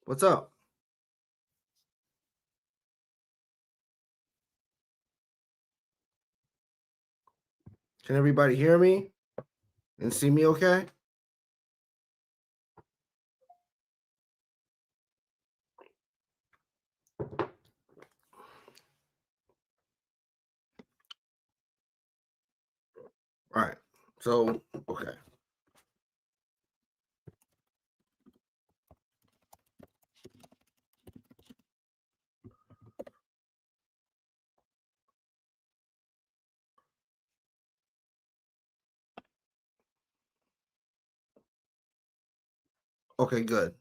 What's up? Can everybody hear me and see me okay? All right. So, okay. Okay, good.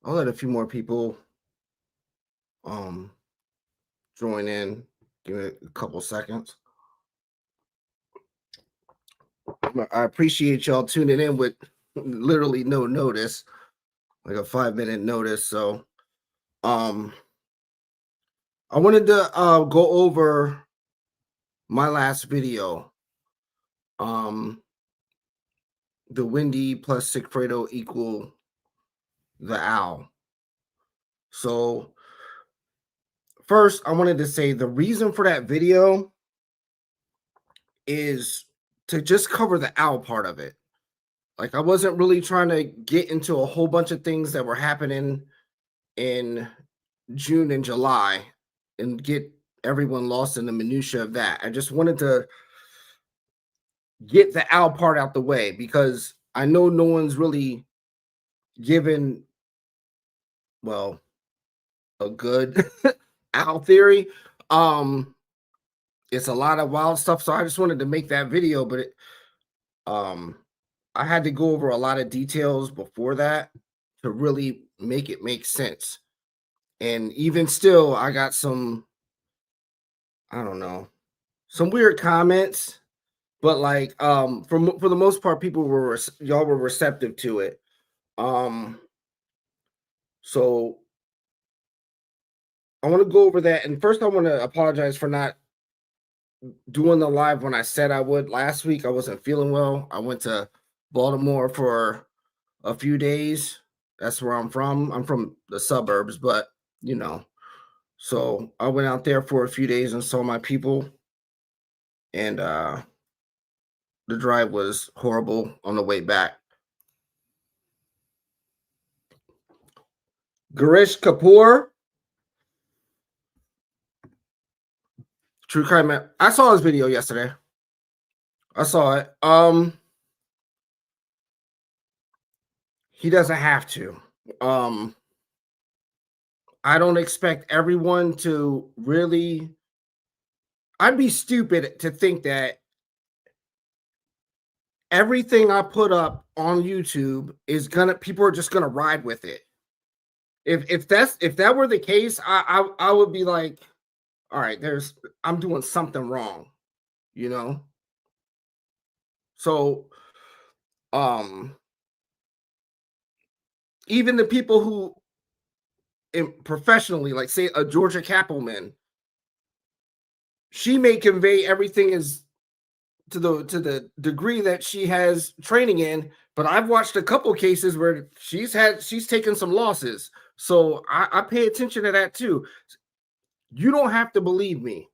I'll let a few more people um join in. Give it a couple seconds. I appreciate y'all tuning in with literally no notice, like a 5-minute notice. So, um, I wanted to go over my last video. The Whendi plus Sigfredo equal the Owl. So first, I wanted to say the reason for that video is to just cover the owl part of it. Like I wasn't really trying to get into a whole bunch of things that were happening in June and July and get everyone lost in the minutia of that. I just wanted to get the owl part out the way because I know no one's really given well a good owl theory. It's a lot of wild stuff, so I just wanted to make that video, but um I had to go over a lot of details before that to really make it make sense. And even still, I got some, I don't know, some weird comments, but like for the most part, people were y'all were receptive to it. Um, so I want to go over that. And first, I want to apologize for not doing the live when I said I would last week. I wasn't feeling well. I went to Baltimore for a few days. That's where I'm from. I'm from the suburbs, but you know, so I went out there for a few days and saw my people, and the drive was horrible on the way back. Garish Kapoor, True Crime. I saw his video yesterday. I saw it. He doesn't have to. Um, I don't expect everyone to really. I'd be stupid to think that everything I put up on YouTube is gonna people are just gonna ride with it. If that were the case, I would be like, all right, I'm doing something wrong, you know. So even the people who professionally, like say a Georgia Cappleman, she may convey everything as to the degree that she has training in, but I've watched a couple cases where she's taken some losses. So I pay attention to that too. You don't have to believe me.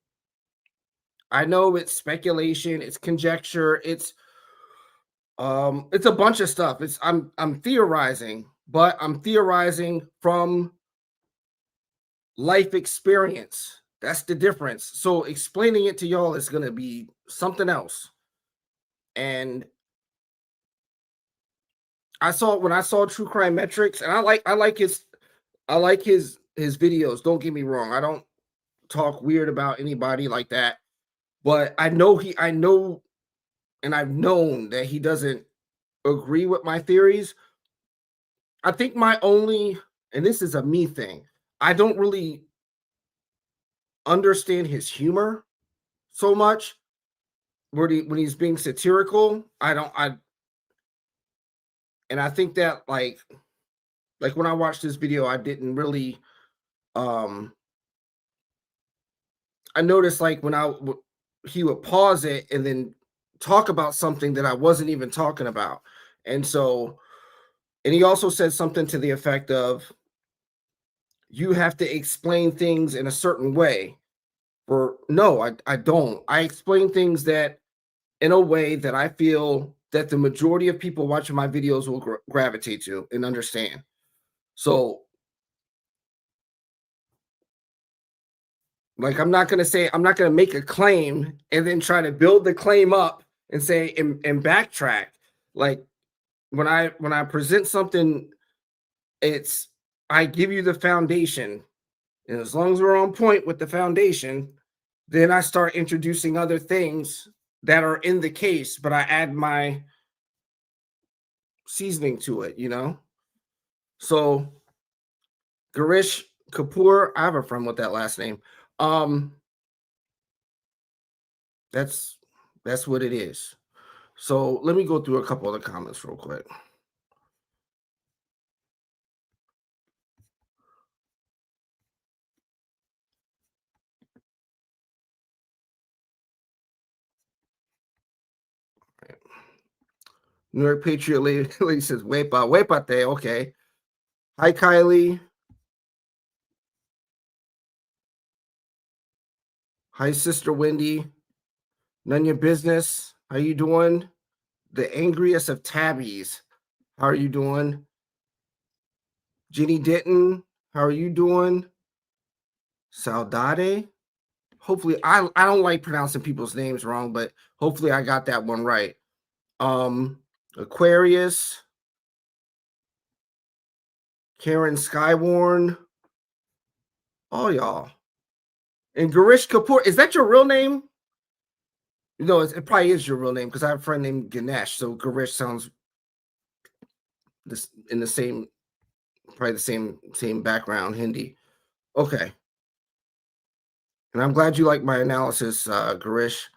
I know it's speculation, it's conjecture, it's a bunch of stuff. I'm theorizing, but I'm theorizing from life experience. That's the difference. So explaining it to y'all is going to be something else. And when I saw True Crime Metrics, and I like his videos. Don't get me wrong. I don't talk weird about anybody like that. But I know and I've known that he doesn't agree with my theories. I think and this is a me thing, I don't really understand his humor so much when he's being satirical. And I think that like when I watched this video, I didn't really um I noticed like he would pause it and then talk about something that I wasn't even talking about. And so And he also said something to the effect of, you have to explain things in a certain way. Or no, I don't. I explain things that in a way that I feel that the majority of people watching my videos will gravitate to and understand. So, like, I'm not gonna make a claim and then try to build the claim up and say and backtrack. Like when I present something, it's I give you the foundation, and as long as we're on point with the foundation, then I start introducing other things that are in the case, but I add my seasoning to it, you know? So Garish Kapoor, I have a friend with that last name. Um, that's that's what it is. So let me go through a couple of the comments real quick. New York Patriot lady says, Wepate, okay. Hi, Kylie. Hi, Sister Wendy. None of your business. How you doing? The angriest of tabbies. How are you doing? Jenny Denton, how are you doing? Saudade. Hopefully, I don't like pronouncing people's names wrong, but hopefully I got that one right. Aquarius, Karen Skywarn. Oh, y'all. And Garish Kapoor, is that your real name? No, it probably is your real name because I have a friend named Ganesh. So Garish sounds this in the same, probably the same background, Hindi. Okay. And I'm glad you like my analysis, Garish.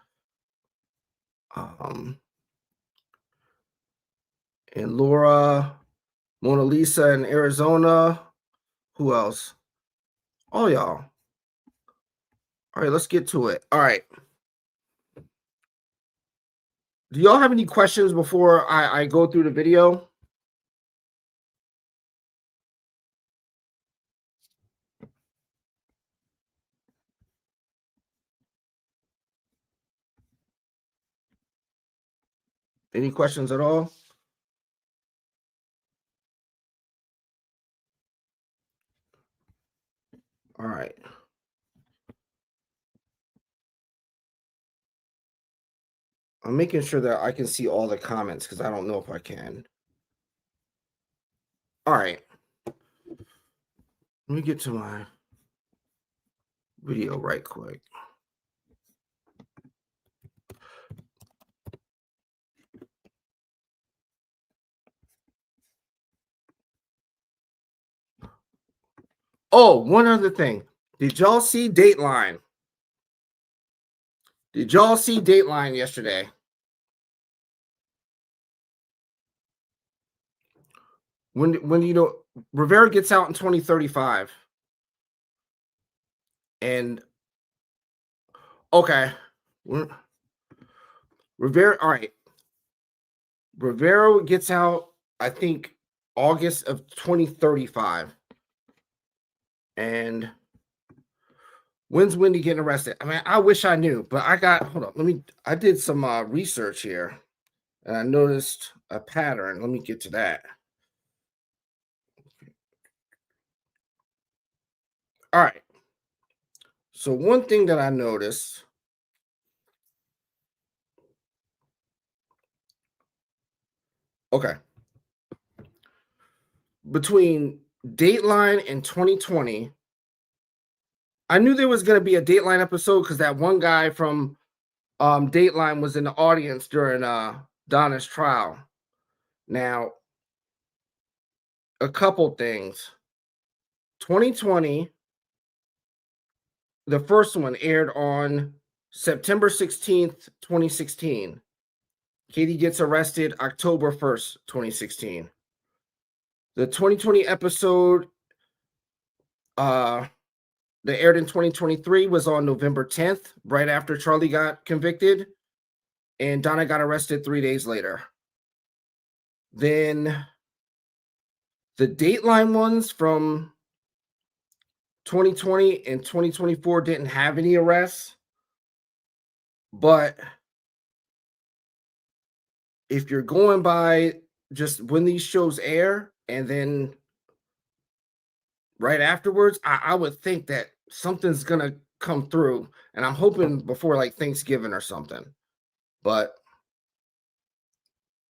And Laura, Mona Lisa in Arizona. Who else? Oh, y'all. All right, let's get to it. All right. Do y'all have any questions before I go through the video? Any questions at all? All right. I'm making sure that I can see all the comments because I don't know if I can. All right. Let me get to my video right quick. Oh, one other thing. Did y'all see Dateline? Did y'all see Dateline yesterday? When you know Rivera gets out in 2035. And okay. Rivera, all right. Rivera gets out, I think, August of 2035. And when's Wendy getting arrested? I mean, I wish I knew, but hold on. I did some research here and I noticed a pattern. Let me get to that. All right. So, one thing that I noticed. Okay. Between Dateline and 2020, I knew there was going to be a Dateline episode because that one guy from Dateline was in the audience during Donna's trial. Now, a couple things. 2020, the first one aired on September 16th, 2016. Katie gets arrested October 1st, 2016. The 2020 episode that aired in 2023 was on November 10th, right after Charlie got convicted, and Donna got arrested 3 days later. Then The Dateline ones from 2020 and 2024 didn't have any arrests, but if you're going by just when these shows air and then right afterwards, I would think that something's gonna come through, and I'm hoping before like Thanksgiving or something. But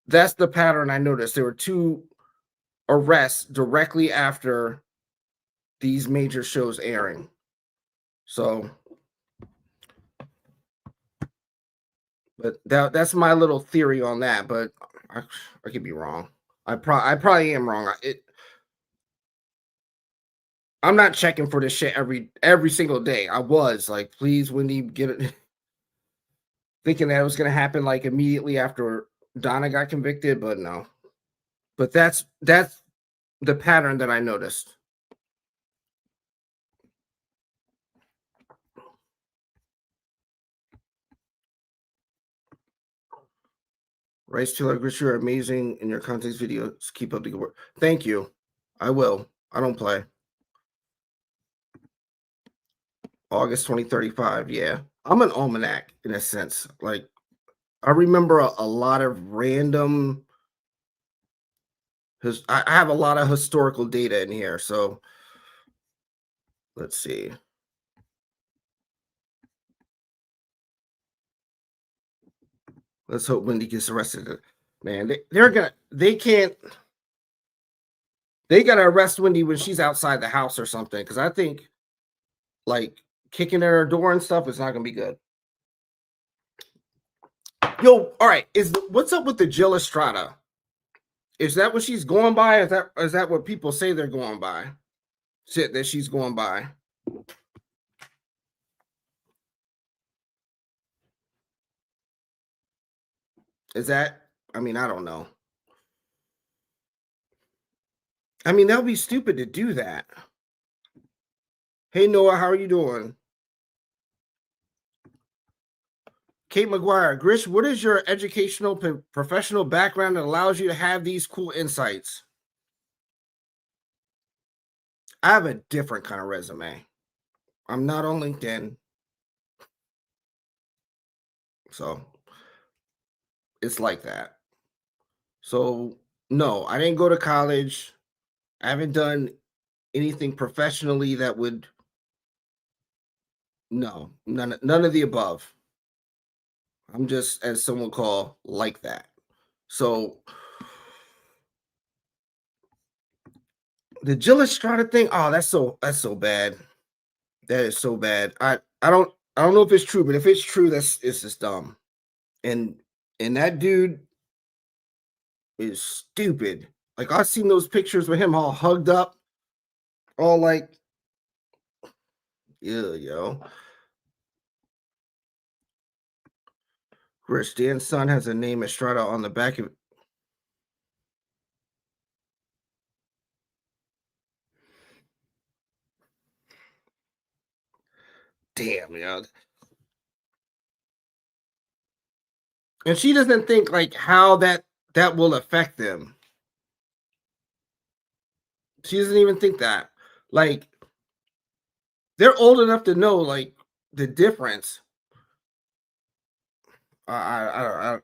that's the pattern I noticed. There were two arrests directly after these major shows airing. So, but that's my little theory on that. But I could be wrong. I probably am wrong. I'm not checking for this shit every single day. I was like, please, Wendy, get it. Thinking that it was gonna happen like immediately after Donna got convicted, but no. But that's the pattern that I noticed. Rice Taylor Gritch, you're amazing in your content videos. Keep up the good work. Thank you. I will. I don't play. August 2035. Yeah. I'm an almanac in a sense. Like I remember a lot of random I have a lot of historical data in here. So let's see. Let's hope Wendy gets arrested. Man, they can't they gotta arrest Wendy when she's outside the house or something. Cause I think like kicking at her door and stuff is not gonna be good. Yo, all right. What's up with the Jill Estrada? Is that what she's going by? Is that what people say they're going by? Shit that she's going by. Is that? I mean, I don't know. I mean, that would be stupid to do that. Hey Noah, how are you doing? Kate McGuire, Grish, what is your educational professional background that allows you to have these cool insights? I have a different kind of resume. I'm not on LinkedIn. So it's like that. So no, I didn't go to college. I haven't done anything professionally that would no, none of the above. I'm just as someone call like that. So the Jill Estrada thing, oh, that's so bad. That is so bad. I don't know if it's true, but if it's true, it's just dumb. And that dude is stupid. Like I've seen those pictures with him all hugged up, all like, yeah, yo. Rich Dan's son has a name Estrada on the back of. Damn, yo. And she doesn't think like how that will affect them. She doesn't even think that. Like they're old enough to know like the difference. I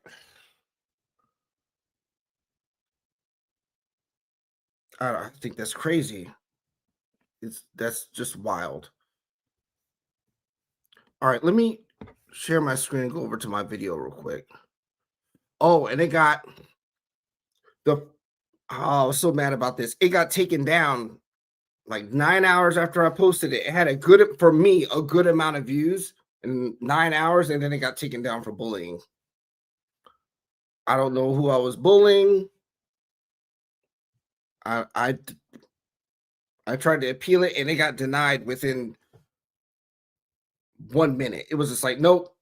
think that's crazy. That's just wild. All right, let me share my screen and go over to my video real quick. Oh, and it got the I was so mad about this. It got taken down like 9 hours after I posted it. It had a good for me, a good amount of views in 9 hours, and then it got taken down for bullying. I don't know who I was bullying. I tried to appeal it and it got denied within 1 minute. It was just like, nope.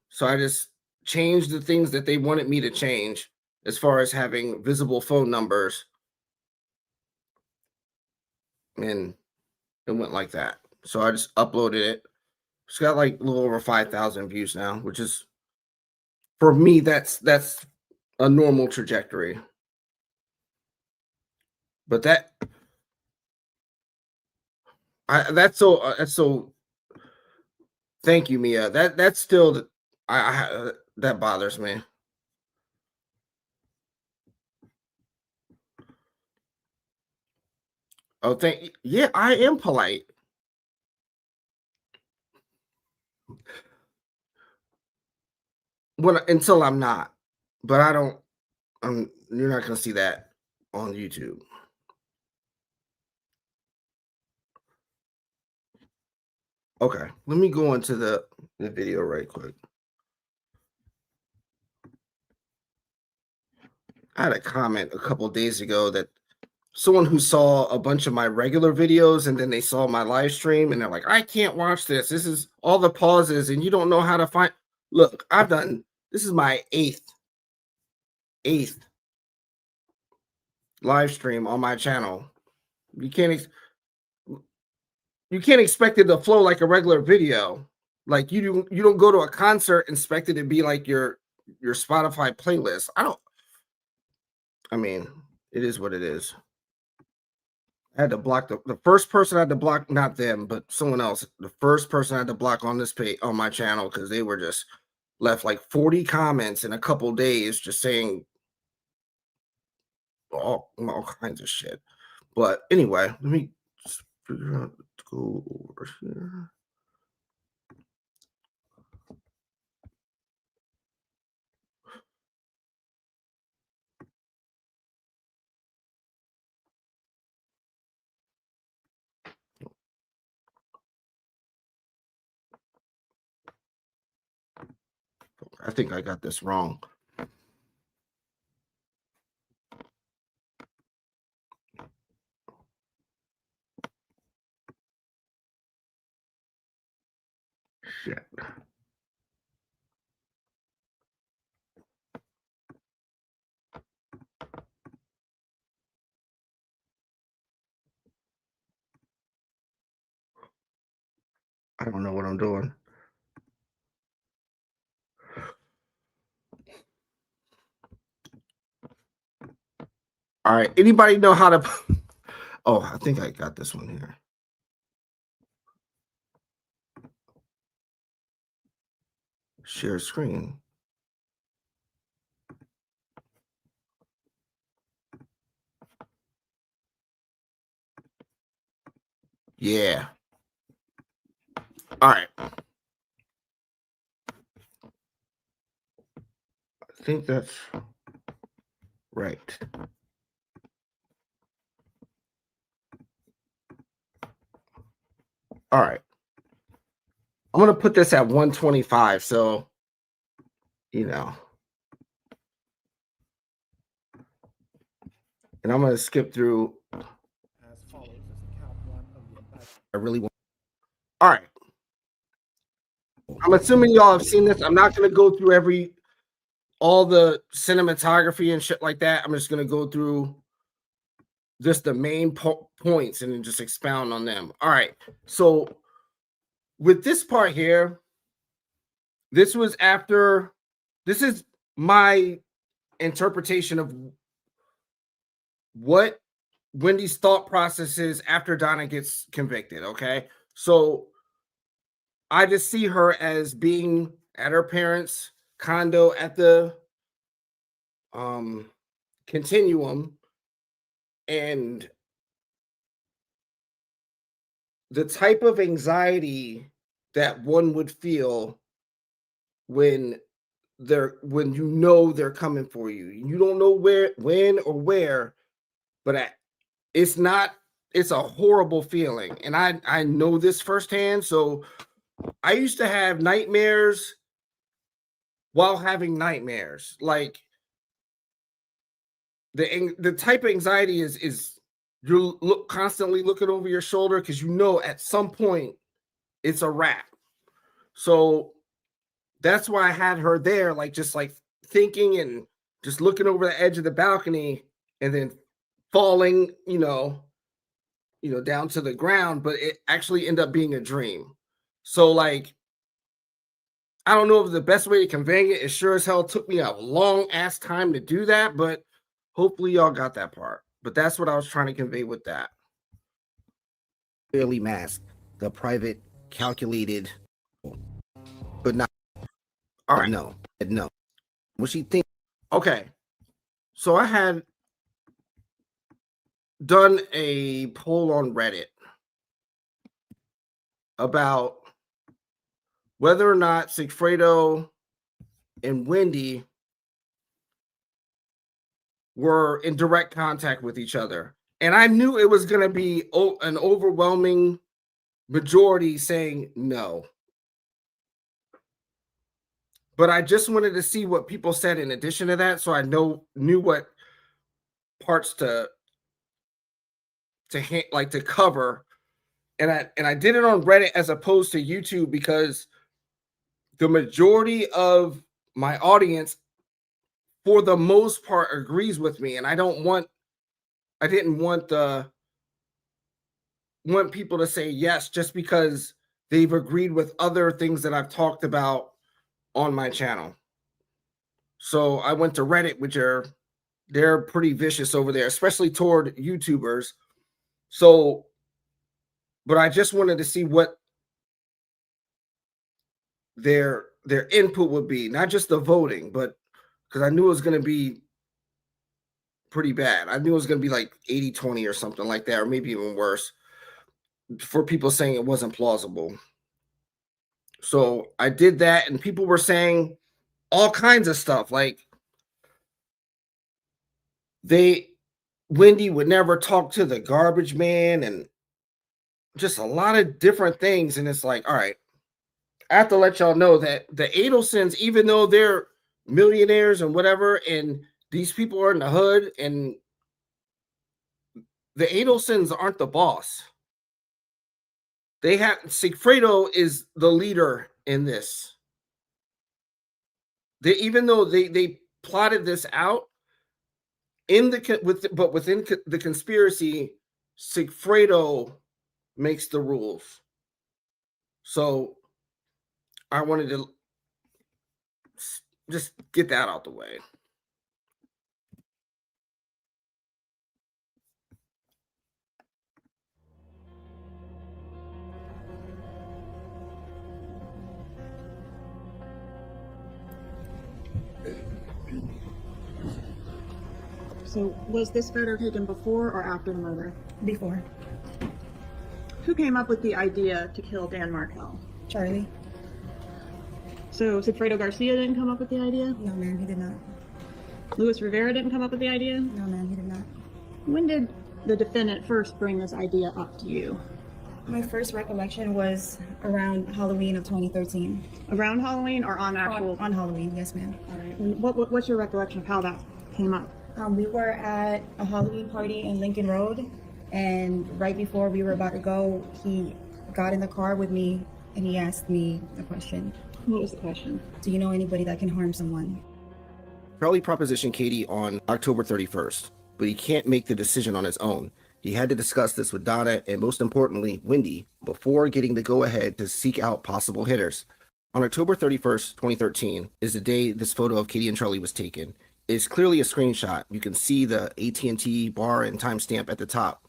So I just changed the things that they wanted me to change as far as having visible phone numbers. And it went like that. So I just uploaded it. It's got like a little over 5,000 views now, which is for me, that's a normal trajectory. But That's so. Thank you, Mia. That's still that bothers me. Oh, yeah, I am polite. When until I'm not, but I don't. You're not gonna see that on YouTube. Okay, let me go into the video right quick. I had a comment a couple days ago that someone who saw a bunch of my regular videos and then they saw my live stream and they're like, I can't watch this. This is all the pauses and you don't know how to find. Look, I've done this is my eighth live stream on my channel. You can't you can't expect it to flow like a regular video. Like you don't go to a concert and expect it to be like your Spotify playlist. I mean, it is what it is. I had to block the first person I had to block, not them, but someone else. The first person I had to block on this page on my channel because they were just left like 40 comments in a couple days just saying all kinds of shit. But anyway, let me just figure out to go over here. I think I got this wrong. Shit. I don't know what I'm doing. All right. Anybody know how to? Oh, I think I got this one here. Share screen. Yeah. All right. I think that's right. All right. I'm going to put this at 125. So, you know, and I'm going to skip through. As follows as count one of the entire. I really want. All right. I'm assuming y'all have seen this. I'm not going to go through all the cinematography and shit like that. I'm just going to go through just the main points and then just expound on them. All right. So with this part here, this is my interpretation of what Whendi's thought process is after Donna gets convicted. Okay. So I just see her as being at her parents' condo at the continuum, and the type of anxiety that one would feel when you know they're coming for you. You don't know when or where, but it's a horrible feeling. And I know this firsthand. So I used to have nightmares while having nightmares. Like the type of anxiety is you're constantly looking over your shoulder because you know at some point it's a wrap. So that's why I had her there, like just like thinking and just looking over the edge of the balcony and then falling, down to the ground, but it actually ended up being a dream. So like I don't know if the best way to convey it. It sure as hell took me a long ass time to do that, but hopefully y'all got that part. But that's what I was trying to convey with that. clearly mask the private, calculated, but not. All right, no. What she think? Okay, so I had done a poll on Reddit about whether or not Sigfredo and Whendi were in direct contact with each other. And I knew it was going to be an overwhelming majority saying no. But I just wanted to see what people said in addition to that, so I knew what parts to cover. And I did it on Reddit as opposed to YouTube because the majority of my audience, for the most part, agrees with me, and I didn't want people to say yes just because they've agreed with other things that I've talked about on my channel. So I went to Reddit, which they're pretty vicious over there, especially toward YouTubers. So, but I just wanted to see what their input would be, not just the voting, but because I knew it was going to be pretty bad. I knew it was going to be like 80-20 or something like that, or maybe even worse, for people saying it wasn't plausible. So I did that, and people were saying all kinds of stuff, like Whendi would never talk to the garbage man, and just a lot of different things. And it's like, all right, I have to let y'all know that the Adelsons, even though they're millionaires and whatever, and these people are in the hood, and the Adelsons aren't the boss. Sigfredo is the leader in this. Even though they plotted this out within the conspiracy, Sigfredo makes the rules. So I wanted to just get that out the way. So was this photo taken before or after the murder? Before. Who came up with the idea to kill Dan Markel? Charlie? So Sigfredo Garcia didn't come up with the idea? No, ma'am, he did not. Luis Rivera didn't come up with the idea? No, ma'am, he did not. When did the defendant first bring this idea up to you? My first recollection was around Halloween of 2013. Around Halloween or on actual? On Halloween, yes, ma'am. All right. And what's your recollection of how that came up? We were at a Halloween party in Lincoln Road, and right before we were about to go, he got in the car with me and he asked me a question. What was the question? Do you know anybody that can harm someone? Charlie propositioned Katie on October 31st, but he can't make the decision on his own. He had to discuss this with Donna and, most importantly, Whendi, before getting the go-ahead to seek out possible hitters. On October 31st, 2013, is the day this photo of Katie and Charlie was taken. It's clearly a screenshot. You can see the AT&T bar and timestamp at the top.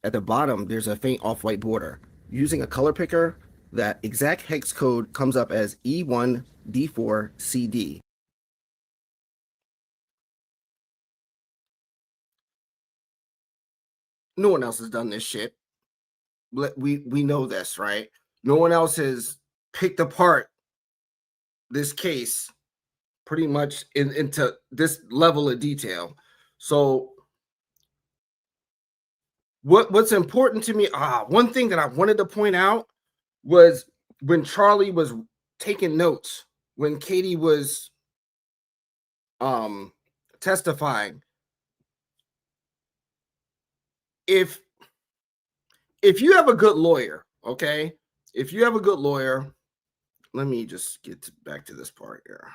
At the bottom, there's a faint off-white border. Using a color picker, that exact hex code comes up as E1D4CD. No one else has done this shit. We know this, right? No one else has picked apart this case pretty much into this level of detail. So what's important to me, one thing that I wanted to point out was when Charlie was taking notes, when Katie was testifying. If you have a good lawyer, okay? If you have a good lawyer, let me just get back to this part here.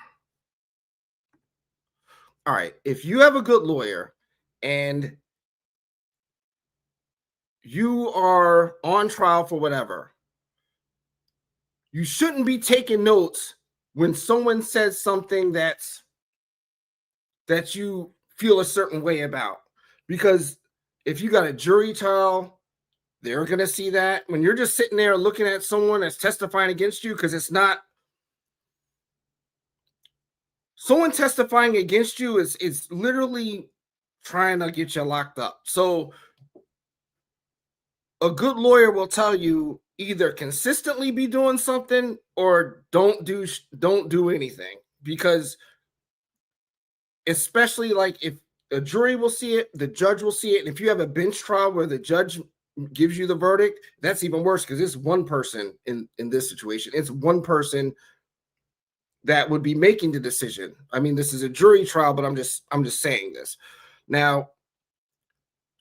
All right, if you have a good lawyer and you are on trial for whatever, you shouldn't be taking notes when someone says something that you feel a certain way about. Because if you got a jury trial, they're going to see that. When you're just sitting there looking at someone that's testifying against you, because it's not someone testifying against you is literally trying to get you locked up. So a good lawyer will tell you either consistently be doing something or don't do anything, because especially like if a jury will see it, the judge will see it, and if you have a bench trial where the judge gives you the verdict, that's even worse, because it's one person in this situation. It's one person that would be making the decision. I mean, this is a jury trial, but I'm just saying this. Now,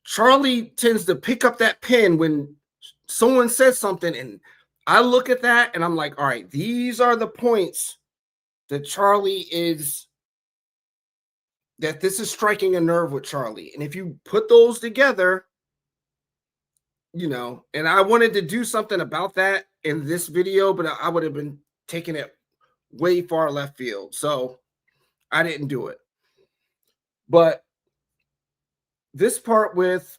Charlie tends to pick up that pen when someone says something, and I look at that and I'm like, all right, these are the points that this is striking a nerve with Charlie. And if you put those together, and I wanted to do something about that in this video, but I would have been taking it way far left field. So I didn't do it. But this part with,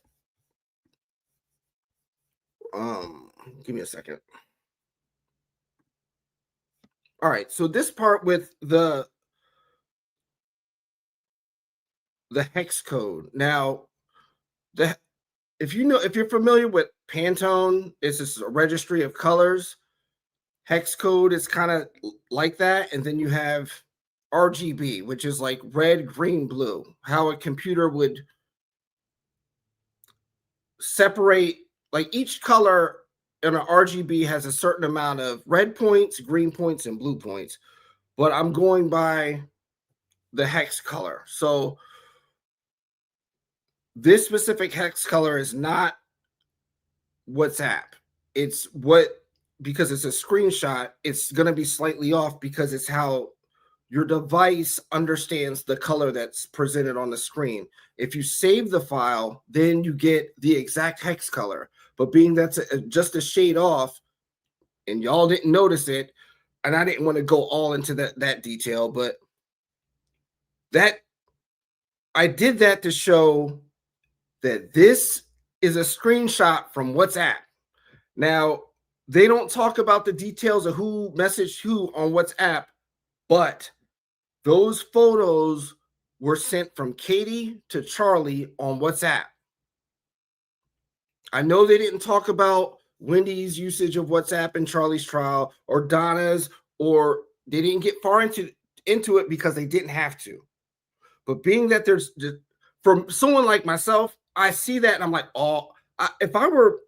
give me a second. All right. So this part with the hex code. Now, if you're familiar with Pantone, it's just a registry of colors. Hex code is kind of like that. And then you have RGB, which is like red, green, blue, how a computer would separate, like each color in an RGB has a certain amount of red points, green points, and blue points. But I'm going by the hex color. So this specific hex color is not WhatsApp. Because it's a screenshot, it's going to be slightly off because it's how your device understands the color that's presented on the screen. If you save the file, then you get the exact hex color. But being that's just a shade off, and y'all didn't notice it, and I didn't want to go all into that detail, but that I did that to show that this is a screenshot from WhatsApp. Now, they don't talk about the details of who messaged who on WhatsApp, but those photos were sent from Katie to Charlie on WhatsApp. I know they didn't talk about Whendi's usage of WhatsApp in Charlie's trial, or Donna's, or they didn't get far into it because they didn't have to. But being that there's just, from someone like myself, I see that and I'm like, if I were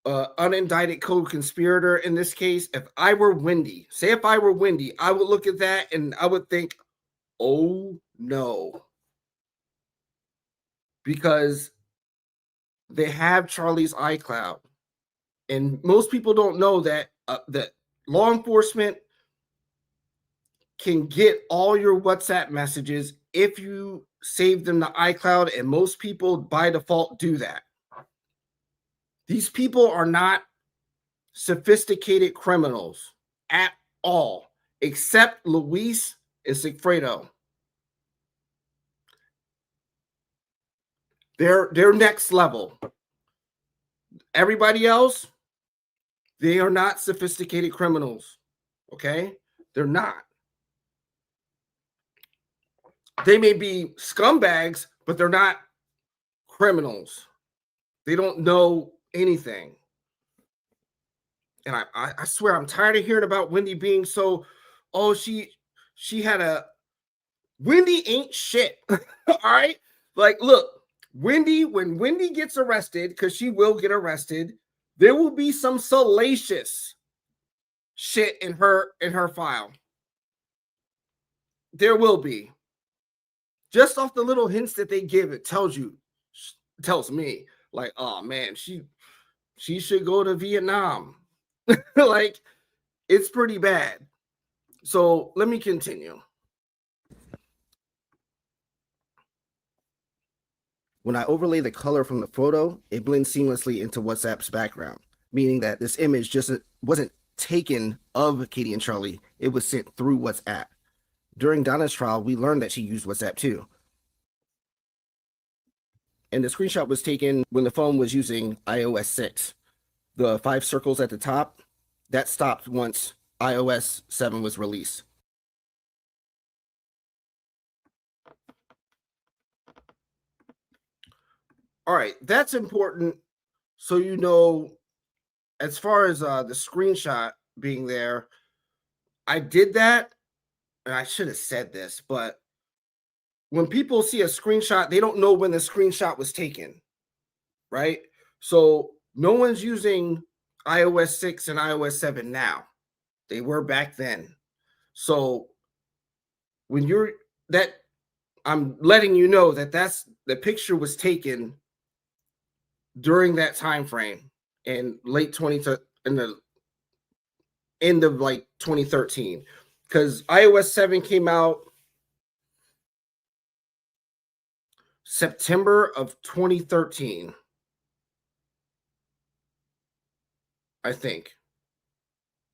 unindicted co-conspirator in this case, if I were Whendi, I would look at that and I would think, oh no, because they have Charlie's iCloud, and most people don't know that that law enforcement can get all your WhatsApp messages if you save them to iCloud, and most people by default do that. These people are not sophisticated criminals at all, except Luis and Sigfredo. They're next level. Everybody else, they are not sophisticated criminals. Okay? They're not. They may be scumbags, but they're not criminals. They don't know anything. And I swear, I'm tired of hearing about Whendi being so, she had a, Whendi ain't shit. All right? Like, look, when Whendi gets arrested, because she will get arrested, there will be some salacious shit in her file. There will be. Just off the little hints that they give, it tells me, like, oh man, she should go to Vietnam. Like, it's pretty bad. So let me continue. When I overlay the color from the photo, it blends seamlessly into WhatsApp's background, meaning that this image just wasn't taken of Katie and Charlie. It was sent through WhatsApp. During Donna's trial, we learned that she used WhatsApp too. And the screenshot was taken when the phone was using iOS 6. The 5 circles at the top, that stopped once iOS 7 was released. All right, that's important. So you know, as far as the screenshot being there, I did that, and I should have said this, but when people see a screenshot, they don't know when the screenshot was taken, right? So no one's using iOS 6 and iOS 7 now. They were back then. So when you're that, I'm letting you know that that's the picture was taken during that time frame in late 20 in the end of like 2013, because iOS 7 came out September of 2013, I think.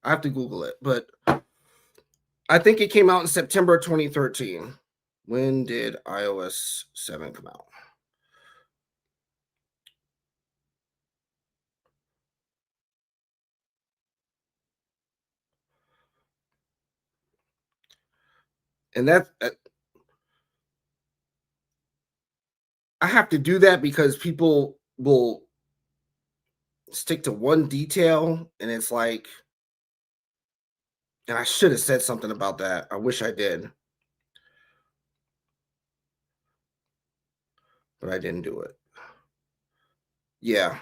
I have to Google it, but I think it came out in September 2013. When did iOS 7 come out? And that I have to do that because people will stick to one detail, and it's like, and I should have said something about that. I wish I did, but I didn't do it. Yeah.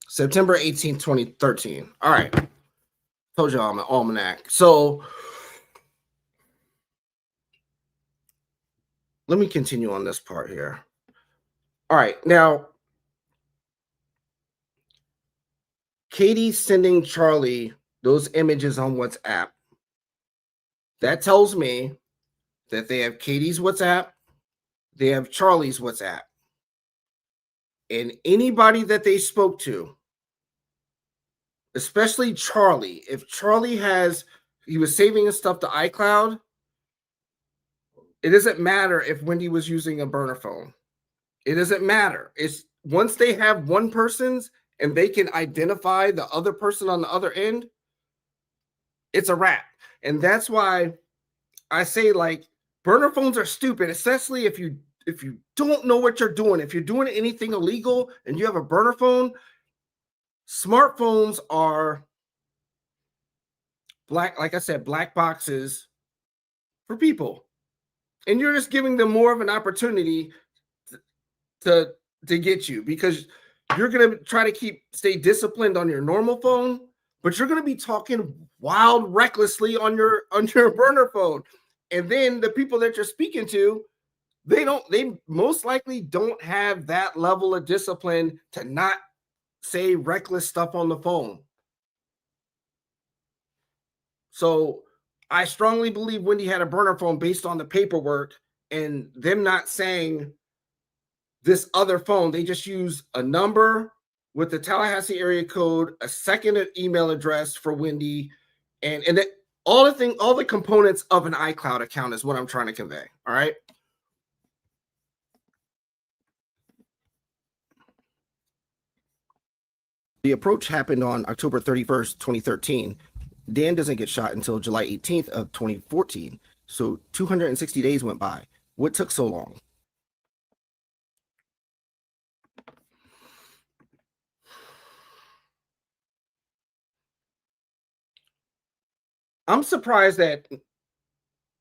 September 18th, 2013. All right. Told y'all I'm an almanac. So let me continue on this part here. All right. Now, Katie sending Charlie those images on WhatsApp. That tells me that they have Katie's WhatsApp, they have Charlie's WhatsApp. And anybody that they spoke to, especially Charlie, if Charlie he was saving his stuff to iCloud, it doesn't matter if Whendi was using a burner phone. It doesn't matter. It's once they have one person's and they can identify the other person on the other end, it's a wrap. And that's why I say, like, burner phones are stupid, especially if you don't know what you're doing. If you're doing anything illegal and you have a burner phone, smartphones are like I said, black boxes for people. And you're just giving them more of an opportunity to get you, because you're going to try to stay disciplined on your normal phone, but you're going to be talking wild recklessly on your burner phone. And then the people that you're speaking to, they most likely don't have that level of discipline to not say reckless stuff on the phone. So I strongly believe Whendi had a burner phone based on the paperwork and them not saying this other phone. They just use a number with the Tallahassee area code, a second email address for Whendi, and that all the components of an iCloud account is what I'm trying to convey. All right. The approach happened on October 31st, 2013. Dan doesn't get shot until July 18th of 2014. So 260 days went by. What took so long? I'm surprised that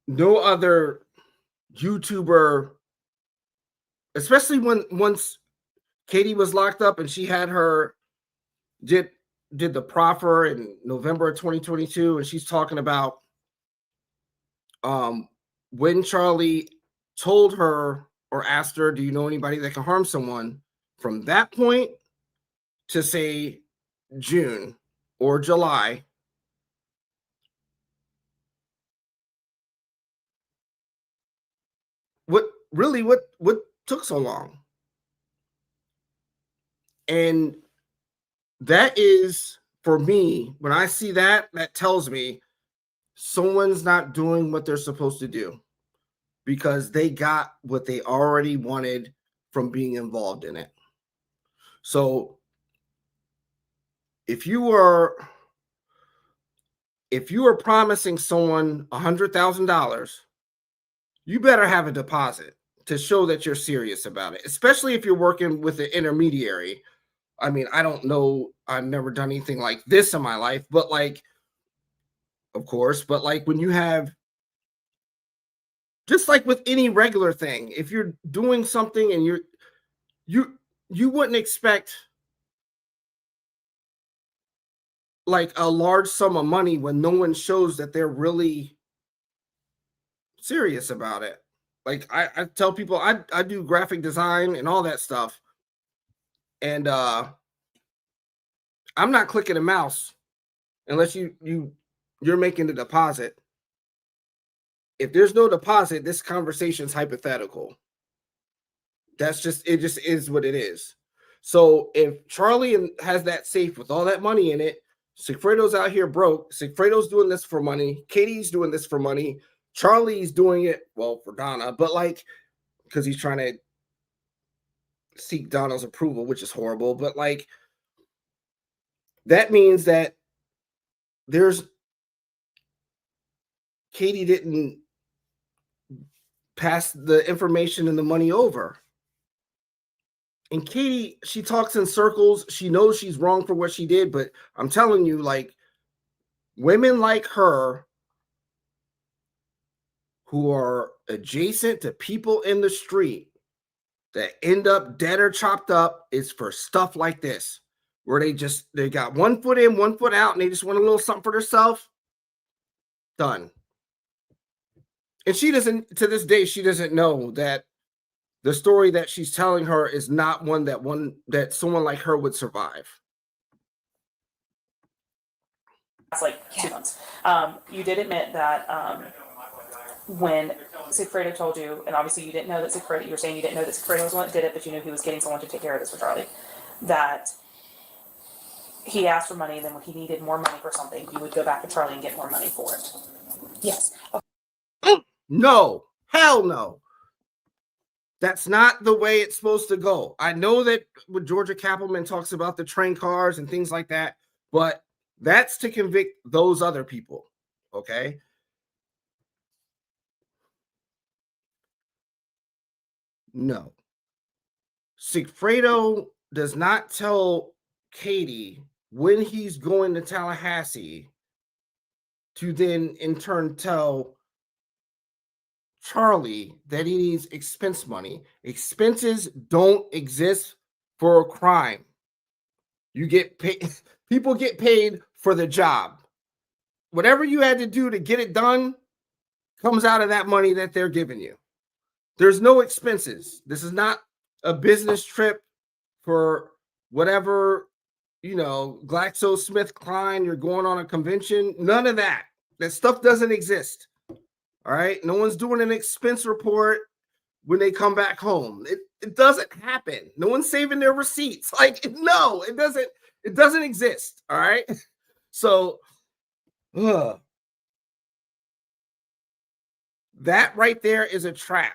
no other YouTuber, especially once Katie was locked up and she had did the proffer in November of 2022, and she's talking about when Charlie told her or asked her, do you know anybody that can harm someone? From that point to say June or July, what took so long? And that is for me, when I see that, that tells me someone's not doing what they're supposed to do because they got what they already wanted from being involved in it. So if you are promising someone $100,000, you better have a deposit to show that you're serious about it, especially if you're working with an intermediary. I mean, I don't know. I've never done anything like this in my life, but like, of course, but like when you have, just like with any regular thing, if you're doing something and you wouldn't expect like a large sum of money when no one shows that they're really serious about it. Like I tell people I do graphic design and all that stuff. And I'm not clicking a mouse unless you're making the deposit. If there's no deposit, this conversation's hypothetical. That's just, it just is what it is. So if Charlie has that safe with all that money in it, Sigfredo's out here broke. Sigfredo's doing this for money. Katie's doing this for money. Charlie's doing it, well, for Donna, but like, because he's trying to seek Donna's approval, which is horrible. But like, that means that Katie didn't pass the information and the money over. And Katie, she talks in circles. She knows she's wrong for what she did, but I'm telling you, like, women like her who are adjacent to people in the street that end up dead or chopped up is for stuff like this, where they got 1 foot in, 1 foot out, and they just want a little something for themselves. Done. And she doesn't, to this day, she doesn't know that the story that she's telling her is not one that someone like her would survive. That's like 2 months. You did admit that when Sigfredo told you, and obviously you didn't know that Sigfredo, you were saying you didn't know that Sigfredo was the one that did it, but you knew he was getting someone to take care of this for Charlie, that he asked for money, and then when he needed more money for something, you would go back to Charlie and get more money for it. Yes. Okay. No, hell no. That's not the way it's supposed to go. I know that when Georgia Cappleman talks about the train cars and things like that, but that's to convict those other people, okay? No. Sigfredo does not tell Katie when he's going to Tallahassee to then in turn tell Charlie that he needs expense money. Expenses don't exist for a crime. You get paid, people get paid for the job. Whatever you had to do to get it done comes out of that money that they're giving you. There's no expenses. This is not a business trip for whatever, GlaxoSmithKline, you're going on a convention. None of that. That stuff doesn't exist. All right. No one's doing an expense report when they come back home. It doesn't happen. No one's saving their receipts. Like, no, it doesn't exist. All right. So that right there is a trap.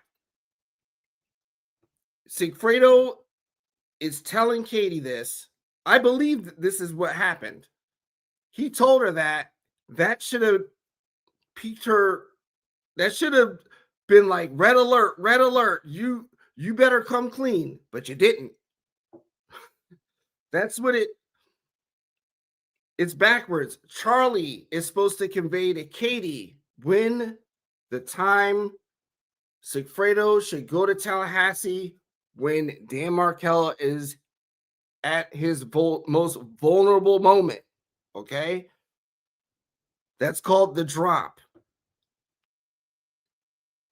Sigfredo is telling Katie this. I believe that this is what happened. He told her that should have piqued her. That should have been like, red alert, you better come clean, but you didn't. That's what it's backwards. Charlie is supposed to convey to Katie when the time Sigfredo should go to Tallahassee, when Dan Markel is at his most vulnerable moment, okay? That's called the drop.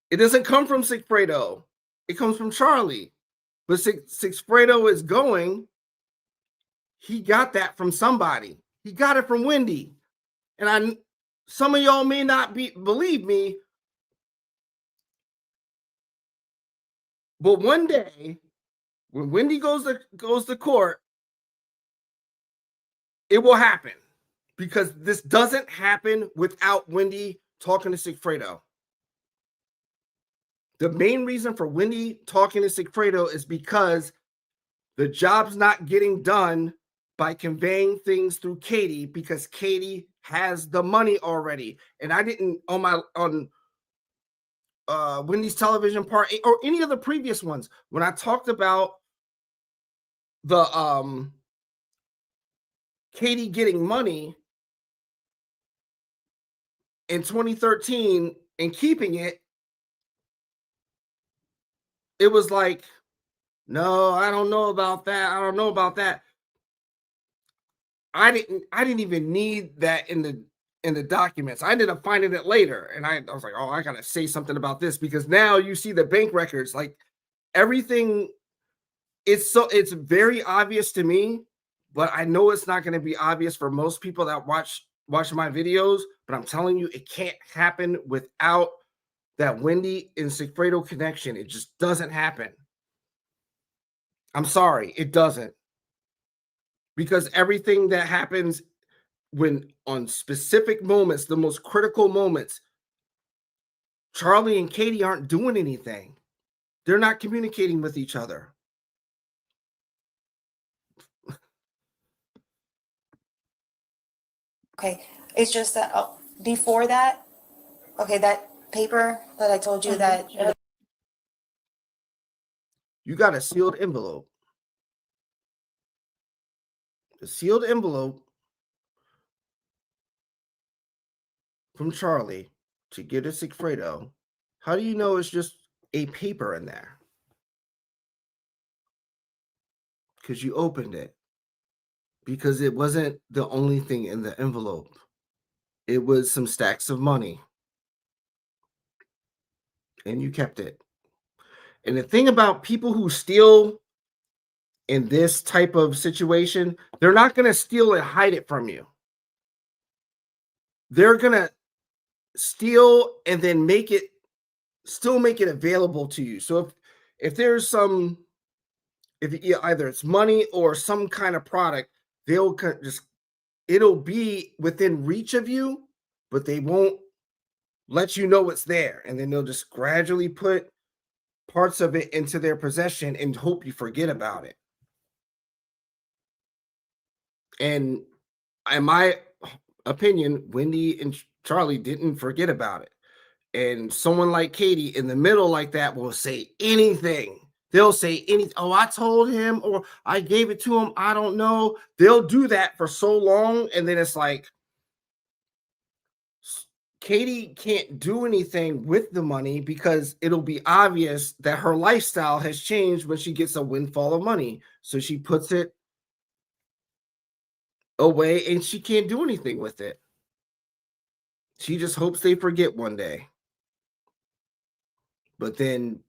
It doesn't come from Sigfredo. It comes from Charlie. But Sigfredo is going, he got that from somebody. He got it from Whendi. And some of y'all may not believe me, but one day when Whendi goes to court, it will happen. because this doesn't happen without Whendi talking to Sigfredo. The main reason for Whendi talking to Sigfredo is because the job's not getting done by conveying things through Katie, because Katie has the money already. And I didn't on Whendi's television part 8 or any of the previous ones, when I talked about the Katie getting money in 2013 and keeping it, it was like, no, I don't know about that. I don't know about that. I didn't even need that in the documents. I ended up finding it later, and I was like, oh, I gotta say something about this, because now you see the bank records, like everything. It's very obvious to me, but I know it's not going to be obvious for most people that watch my videos. But I'm telling you, it can't happen without that Whendi and Sigfredo connection. It just doesn't happen. I'm sorry, it doesn't. Because everything that happens when on specific moments, the most critical moments, Charlie and Katie aren't doing anything. They're not communicating with each other. Okay, it's just that before that, okay, that paper that I told you that You got a sealed envelope. The sealed envelope from Charlie to give to Sigfredo. How do you know it's just a paper in there? Because you opened it. Because it wasn't the only thing in the envelope. It was some stacks of money. And you kept it. And the thing about people who steal in this type of situation, they're not going to steal and hide it from you. They're going to steal and then still make it available to you. So if there's some, either it's money or some kind of product, it'll be within reach of you, but they won't let you know it's there. And then they'll just gradually put parts of it into their possession and hope you forget about it. And in my opinion, Whendi and Charlie didn't forget about it. And someone like Katie in the middle like that will say anything. They'll say anything. Oh, I told him, or I gave it to him. I don't know. They'll do that for so long. And then it's like, Katie can't do anything with the money because it'll be obvious that her lifestyle has changed when she gets a windfall of money. So she puts it away and she can't do anything with it. She just hopes they forget one day. But then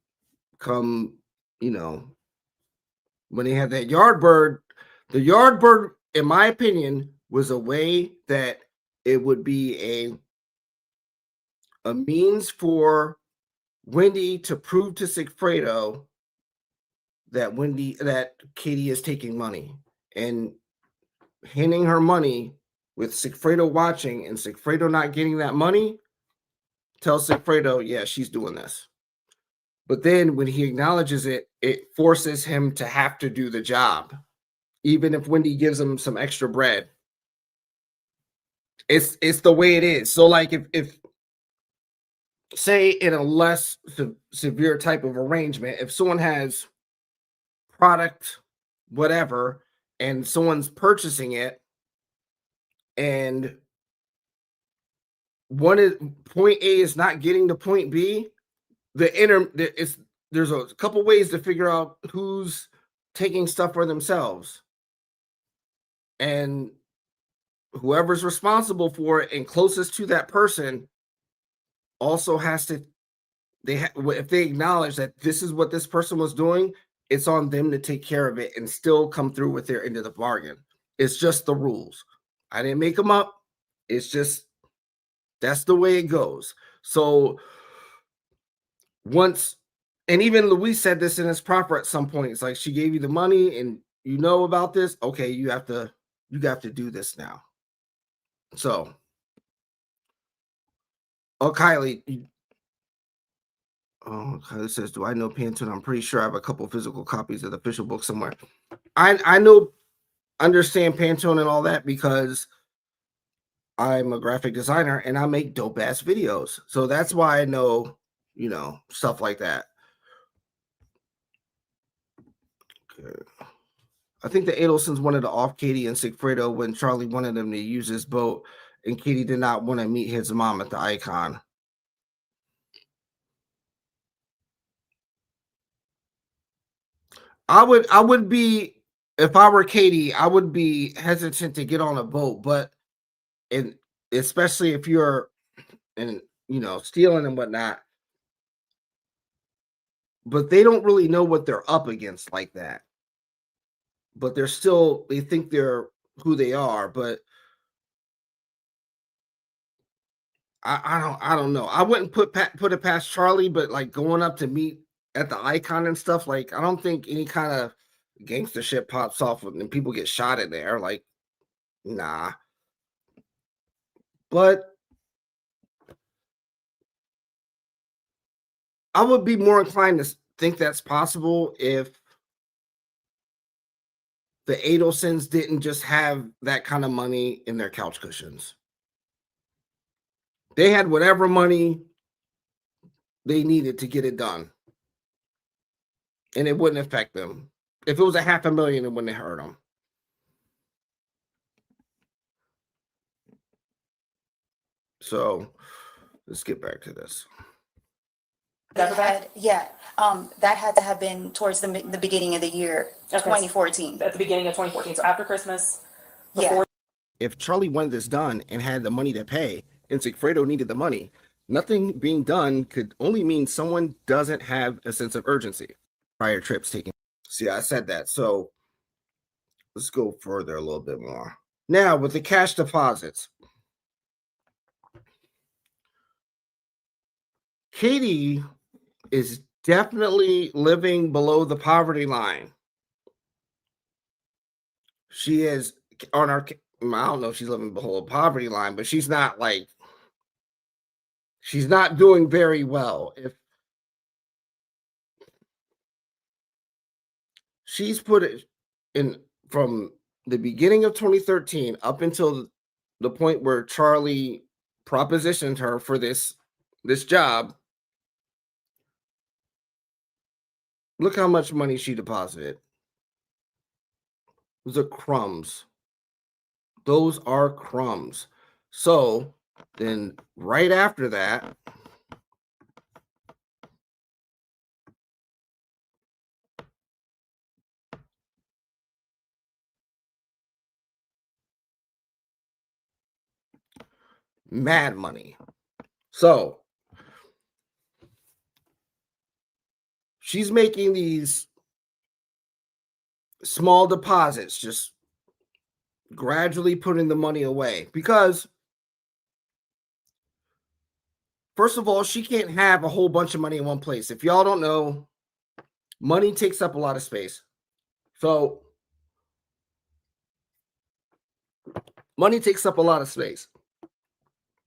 come, when they had that Yardbird, the Yardbird, in my opinion, was a way that it would be a means for Whendi to prove to Sigfredo that Katie is taking money, and handing her money with Sigfredo watching and Sigfredo not getting that money tells Sigfredo, yeah, she's doing this. But then when he acknowledges it, it forces him to have to do the job, even if Whendi gives him some extra bread. It's the way it is. So like if say in a less severe type of arrangement, if someone has product, whatever, and someone's purchasing it, and point A is not getting to point B, there's a couple ways to figure out who's taking stuff for themselves, and whoever's responsible for it and closest to that person also has to. If they acknowledge that this is what this person was doing, it's on them to take care of it and still come through with their end of the bargain. It's just the rules. I didn't make them up. It's just that's the way it goes. So once, and even Louise said this in his proffer at some point, it's like, she gave you the money and you know about this. Okay, you have to do this now. So, oh, Kylie, Kylie says, "Do I know Pantone? I'm pretty sure I have a couple physical copies of the official book somewhere." I know, understand Pantone and all that because I'm a graphic designer and I make dope ass videos. So that's why I know, stuff like that. Okay. I think the Adelsons wanted to off Katie and Sigfredo when Charlie wanted them to use his boat, and Katie did not want to meet his mom at the Icon. I would be, if I were Katie, I would be hesitant to get on a boat, but and especially if you're and stealing and whatnot. But they don't really know what they're up against like that. But they think they're who they are, but I don't know. I wouldn't put it past Charlie, but like going up to meet at the Icon and stuff, like I don't think any kind of gangster shit pops off and people get shot in there. Like, nah. But I would be more inclined to think that's possible if the Adelsons didn't just have that kind of money in their couch cushions. They had whatever money they needed to get it done, and it wouldn't affect them. If it was $500,000, it wouldn't hurt them. So let's get back to this. That had to have been towards the beginning of the year, Okay. 2014. At the beginning of 2014, so after Christmas, Yeah. before If Charlie wanted this done and had the money to pay, and Sigfredo needed the money, nothing being done could only mean someone doesn't have a sense of urgency. Prior trips taken. See, I said that. So let's go further a little bit more. Now, with the cash deposits, Katie is definitely living below the poverty line. She is on our, I don't know if she's living below the poverty line, but she's not doing very well. If she's put it in from the beginning of 2013 up until the point where Charlie propositioned her for this job, look how much money she deposited. Those are crumbs. Those are crumbs. So then right after that, mad money. So she's making these small deposits, just gradually putting the money away, because first of all, she can't have a whole bunch of money in one place. If y'all don't know, money takes up a lot of space. So money takes up a lot of space.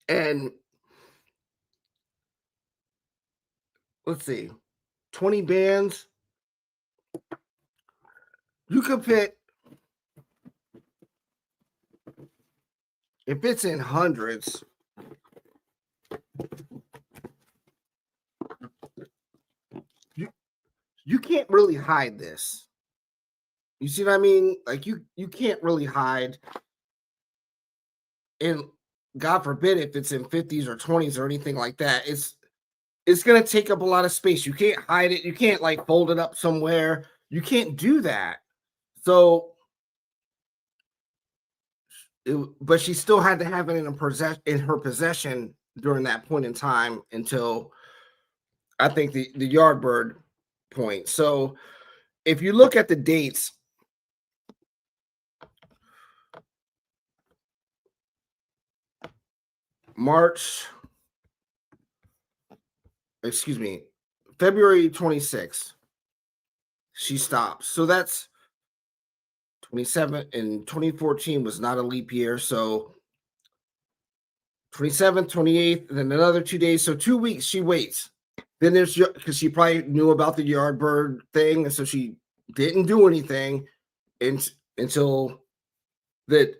And let's see, 20 bands. You could fit, if it's in hundreds, you can't really hide this. You see what I mean? Like you can't really hide. And God forbid if it's in 50s or 20s or anything like that, it's going to take up a lot of space. You can't hide it. You can't like fold it up somewhere. You can't do that. So, but she still had to have it in her possession during that point in time until I think the Yardbird point. So, if you look at the dates, February 26th, she stops. So that's 27, and 2014 was not a leap year. So 27th, 28th, and then another 2 days. So 2 weeks she waits. Then there's because she probably knew about the Yardbird thing, and so she didn't do anything until the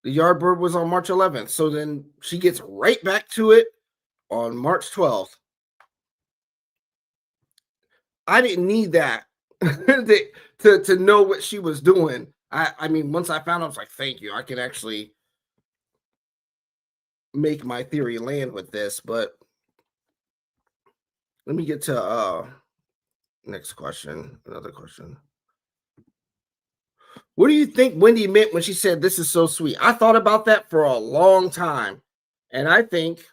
Yardbird was on March 11th. So then she gets right back to it on March 12th. I didn't need that to know what she was doing. I mean, once I found out, I was like, thank you. I can actually make my theory land with this. But let me get to next question. Another question. What do you think Whendi meant when she said this is so sweet? I thought about that for a long time. And I think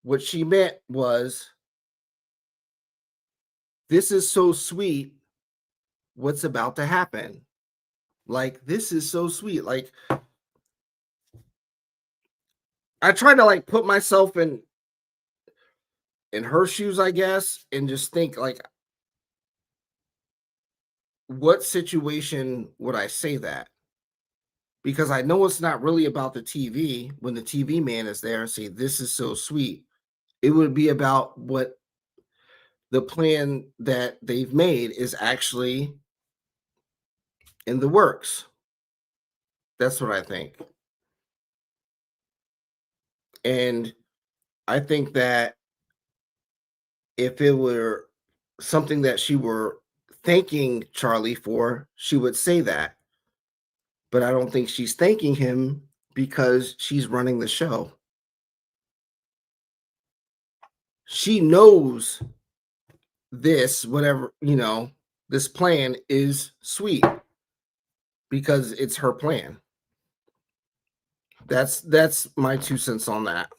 what she meant was, this is so sweet. What's about to happen? Like, this is so sweet. Like, I try to like put myself in her shoes, I guess, and just think like, what situation would I say that? Because I know it's not really about the TV. When the TV man is there and say, this is so sweet, it would be about what the plan that they've made is actually in the works. That's what I think. And I think that if it were something that she were thanking Charlie for, she would say that. But I don't think she's thanking him because she's running the show. She knows this, whatever, this plan is sweet because it's her plan. That's my 2 cents on that.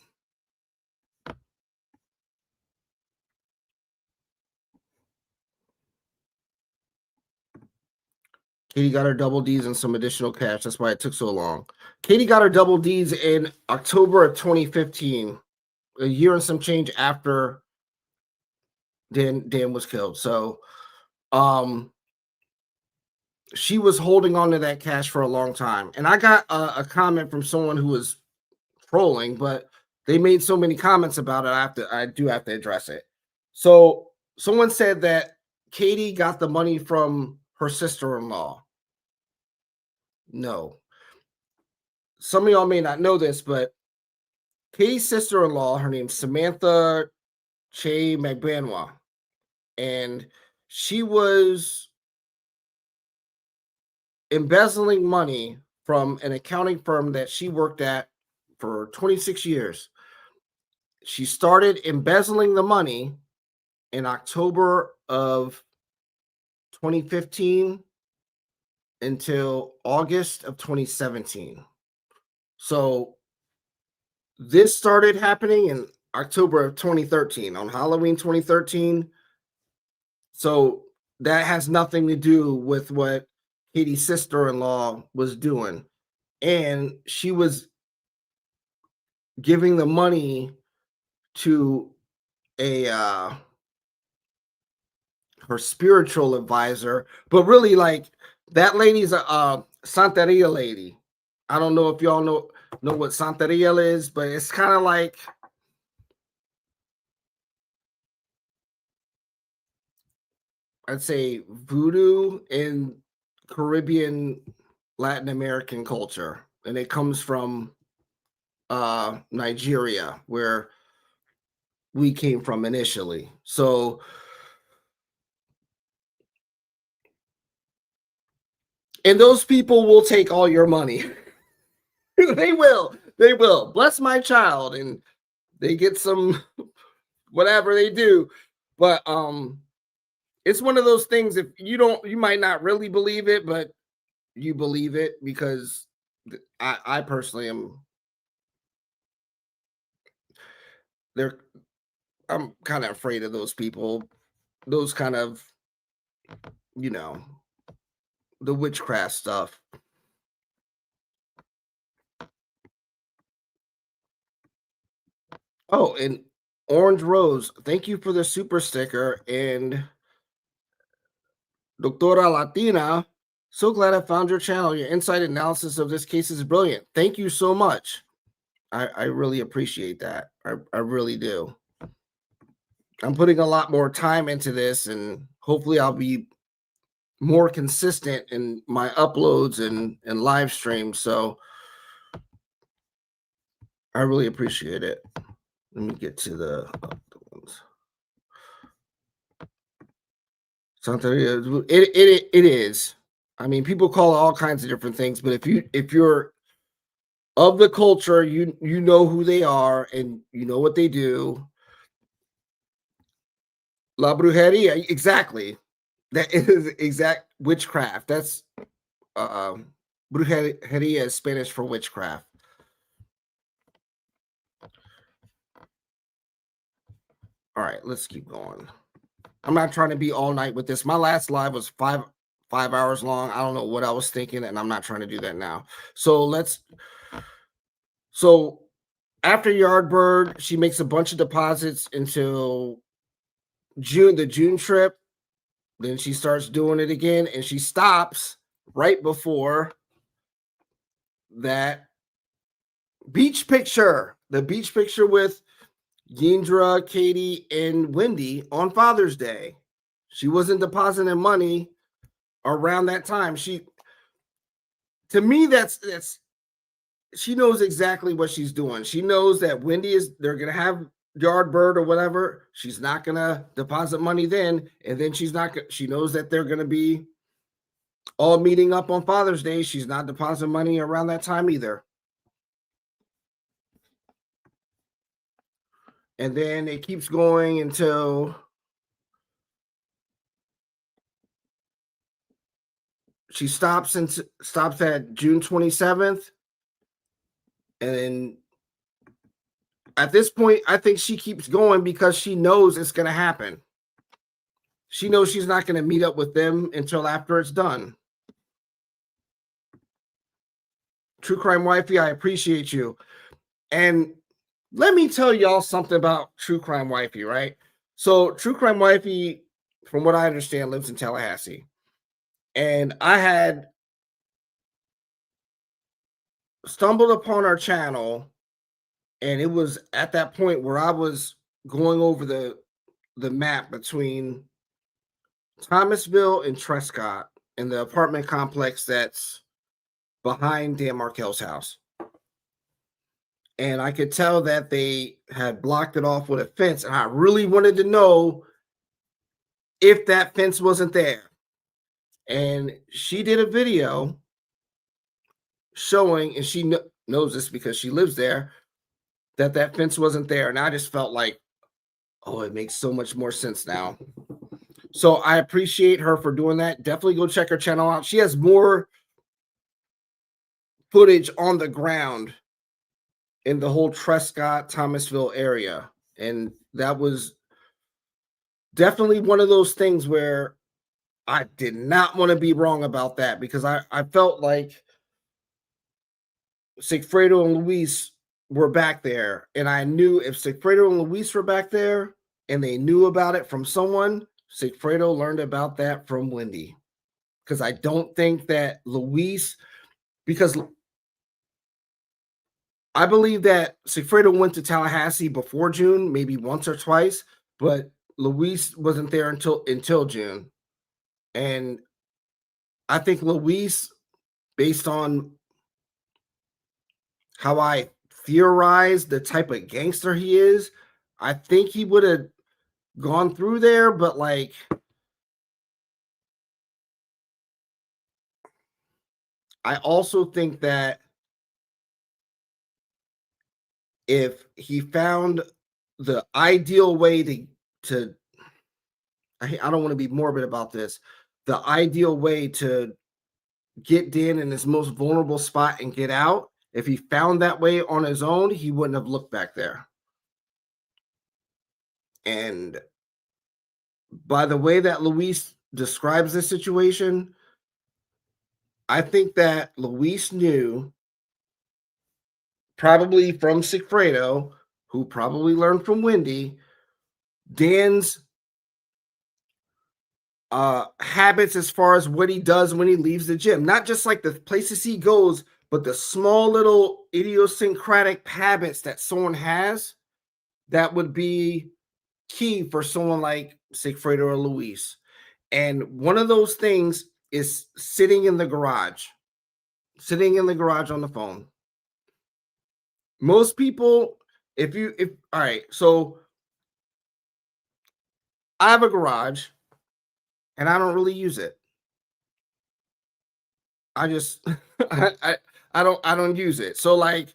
Katie got her double D's and some additional cash. That's why it took so long. Katie got her double D's in October of 2015, a year and some change after Dan was killed. So she was holding on to that cash for a long time. And I got a comment from someone who was trolling, but they made so many comments about it. I do have to address it. So someone said that Katie got the money from her sister-in-law. No. Some of y'all may not know this, but Katie's sister-in-law, her name's Samantha Che Magbanwa, and she was embezzling money from an accounting firm that she worked at for 26 years. She started embezzling the money in October of 2015 until August of 2017. So this started happening in October of 2013, on Halloween 2013. So that has nothing to do with what Katie's sister-in-law was doing. And she was giving the money to her spiritual advisor, but really, like, that lady's a Santeria lady. I don't know if y'all know what Santeria is, but it's kind of like, I'd say, voodoo in Caribbean, Latin American culture, and it comes from Nigeria, where we came from initially. So and those people will take all your money. They will bless my child, and they get some whatever they do. But it's one of those things, if you might not really believe it, but you believe it, because I personally am I'm kind of afraid of those people, those kind of, the witchcraft stuff. Oh, and Orange Rose, thank you for the super sticker. And Doctora Latina So glad I found your channel. Your insight analysis of this case is brilliant. Thank you so much. I really appreciate that. I really do. I'm putting a lot more time into this, and hopefully I'll be more consistent in my uploads and live streams. So I really appreciate it. Let me get to the other ones. Santeria, it is. I mean, people call it all kinds of different things, but if you're of the culture, you know who they are and you know what they do. La brujeria, exactly. That is exact witchcraft. That's brujeria is Spanish for witchcraft. All right, let's keep going. I'm not trying to be all night with this. My last live was five hours long. I don't know what I was thinking, and I'm not trying to do that now. So after Yardbird, she makes a bunch of deposits until June, the June trip. Then she starts doing it again, and she stops right before that beach picture, the beach picture with Yindra, Katie, and Whendi on Father's Day. She wasn't depositing money around that time. To me, that's she knows exactly what she's doing. She knows that they're gonna have Yardbird or whatever. She's not gonna deposit money then, and then she knows that they're gonna be all meeting up on Father's Day. She's not depositing money around that time either. And then it keeps going until she stops at June 27th. And then at this point, I think she keeps going because she knows it's going to happen. She knows she's not going to meet up with them until after it's done. True Crime Wifey, I appreciate you. And let me tell y'all something about True Crime Wifey, right? So True Crime Wifey, from what I understand, lives in Tallahassee. And I had stumbled upon our channel, and it was at that point where I was going over the map between Thomasville and Trescott in the apartment complex that's behind Dan Markel's house. And I could tell that they had blocked it off with a fence, and I really wanted to know if that fence wasn't there. And she did a video showing, and she knows this because she lives there, that fence wasn't there. And I just felt like, oh, it makes so much more sense now. So I appreciate her for doing that. Definitely go check her channel out. She has more footage on the ground in the whole Trescott, Thomasville area. And that was definitely one of those things where I did not want to be wrong about that, because I felt like Sigfredo and Luis were back there. And I knew if Sigfredo and Luis were back there and they knew about it from someone, Sigfredo learned about that from Whendi. Because I don't think that Luis, because I believe that Sigfredo went to Tallahassee before June, maybe once or twice, but Luis wasn't there until June. And I think Luis, based on how I theorized the type of gangster he is, I think he would have gone through there, but like, I also think that if he found the ideal way to I don't want to be morbid about this, the ideal way to get Dan in his most vulnerable spot and get out, if he found that way on his own, he wouldn't have looked back there. And by the way that Luis describes the situation, I think that Luis knew, probably from Sigfredo, who probably learned from Whendi, Dan's habits as far as what he does when he leaves the gym, not just like the places he goes, but the small little idiosyncratic habits that someone has that would be key for someone like Sigfredo or Luis. And one of those things is sitting in the garage on the phone. Most people, all right, so I have a garage and I don't really use it. I just I don't use it. So like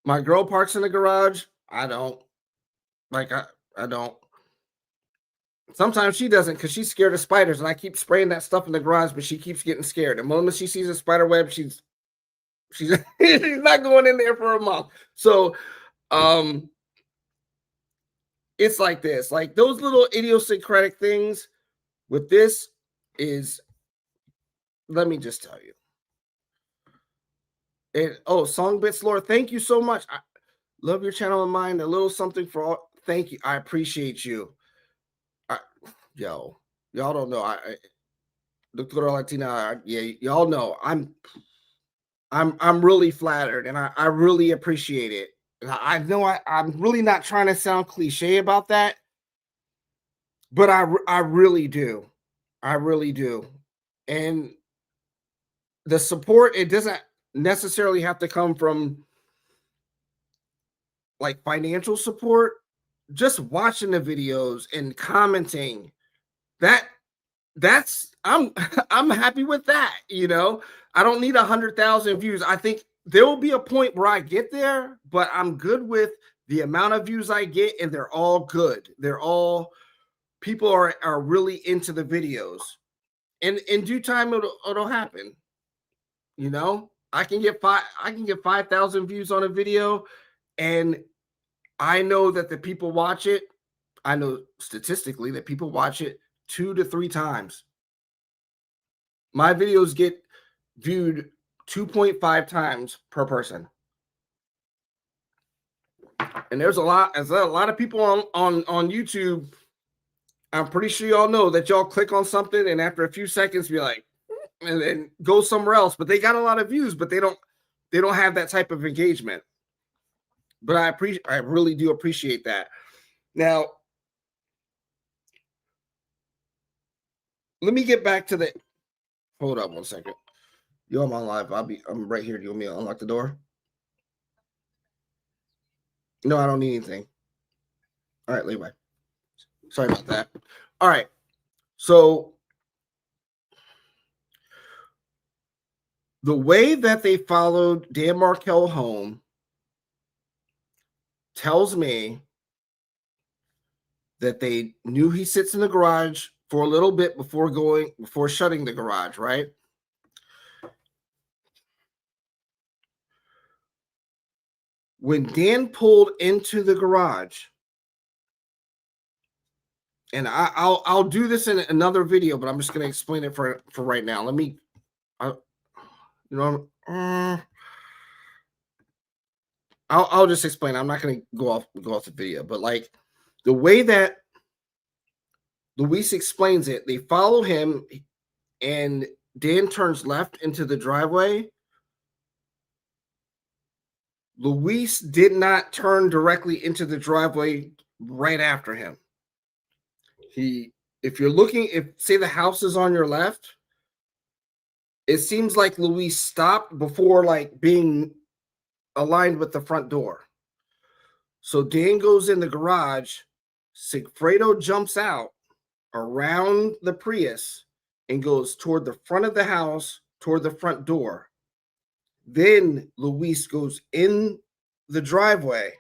my girl parks in the garage, I don't. Like I don't. Sometimes she doesn't because she's scared of spiders, and I keep spraying that stuff in the garage, but she keeps getting scared. The moment she sees a spider web, she's she's not going in there for a month. So it's like this, like those little idiosyncratic things with this is, let me just tell you. Songbits Lore, thank you so much. I love your channel and mine. A little something for all. Thank you. I appreciate you. Y'all don't know. Doctora Latina, yeah, y'all know I'm really flattered and I really appreciate it. I know I'm really not trying to sound cliche about that, but I really do. I really do. And the support, it doesn't necessarily have to come from like financial support, just watching the videos and commenting. That's I'm I'm happy with that, you know. I don't need 100,000 views. I think there will be a point where I get there, but I'm good with the amount of views I get, and they're all good. They're all, people are really into the videos. And in due time it'll happen. You know, I can get 5,000 views on a video, and I know that the people watch it. I know statistically that people watch it 2 to 3 times. My videos get viewed 2.5 times per person. And there's a lot of people on YouTube. I'm pretty sure y'all know that y'all click on something and after a few seconds be like, and then go somewhere else. But they got a lot of views, but they don't have that type of engagement. But I really do appreciate that. Now, let me get back to the, hold up one second. Yo, I'm on live. I'm right here. Do you want me to unlock the door? No, I don't need anything. All right, Levi. Sorry about that. All right. So the way that they followed Dan Markel home tells me that they knew he sits in the garage for a little bit before shutting the garage, right? When Dan pulled into the garage, and I'll do this in another video, but I'm just going to explain it for right now. Let me, I'll just explain. I'm not going to go off the video, but like the way that Luis explains it, they follow him, and Dan turns left into the driveway. Luis did not turn directly into the driveway right after him. If you're looking, say the house is on your left, it seems like Luis stopped before like being aligned with the front door. So Dan goes in the garage, Sigfredo jumps out around the Prius and goes toward the front of the house, toward the front door. Then Luis goes in the driveway.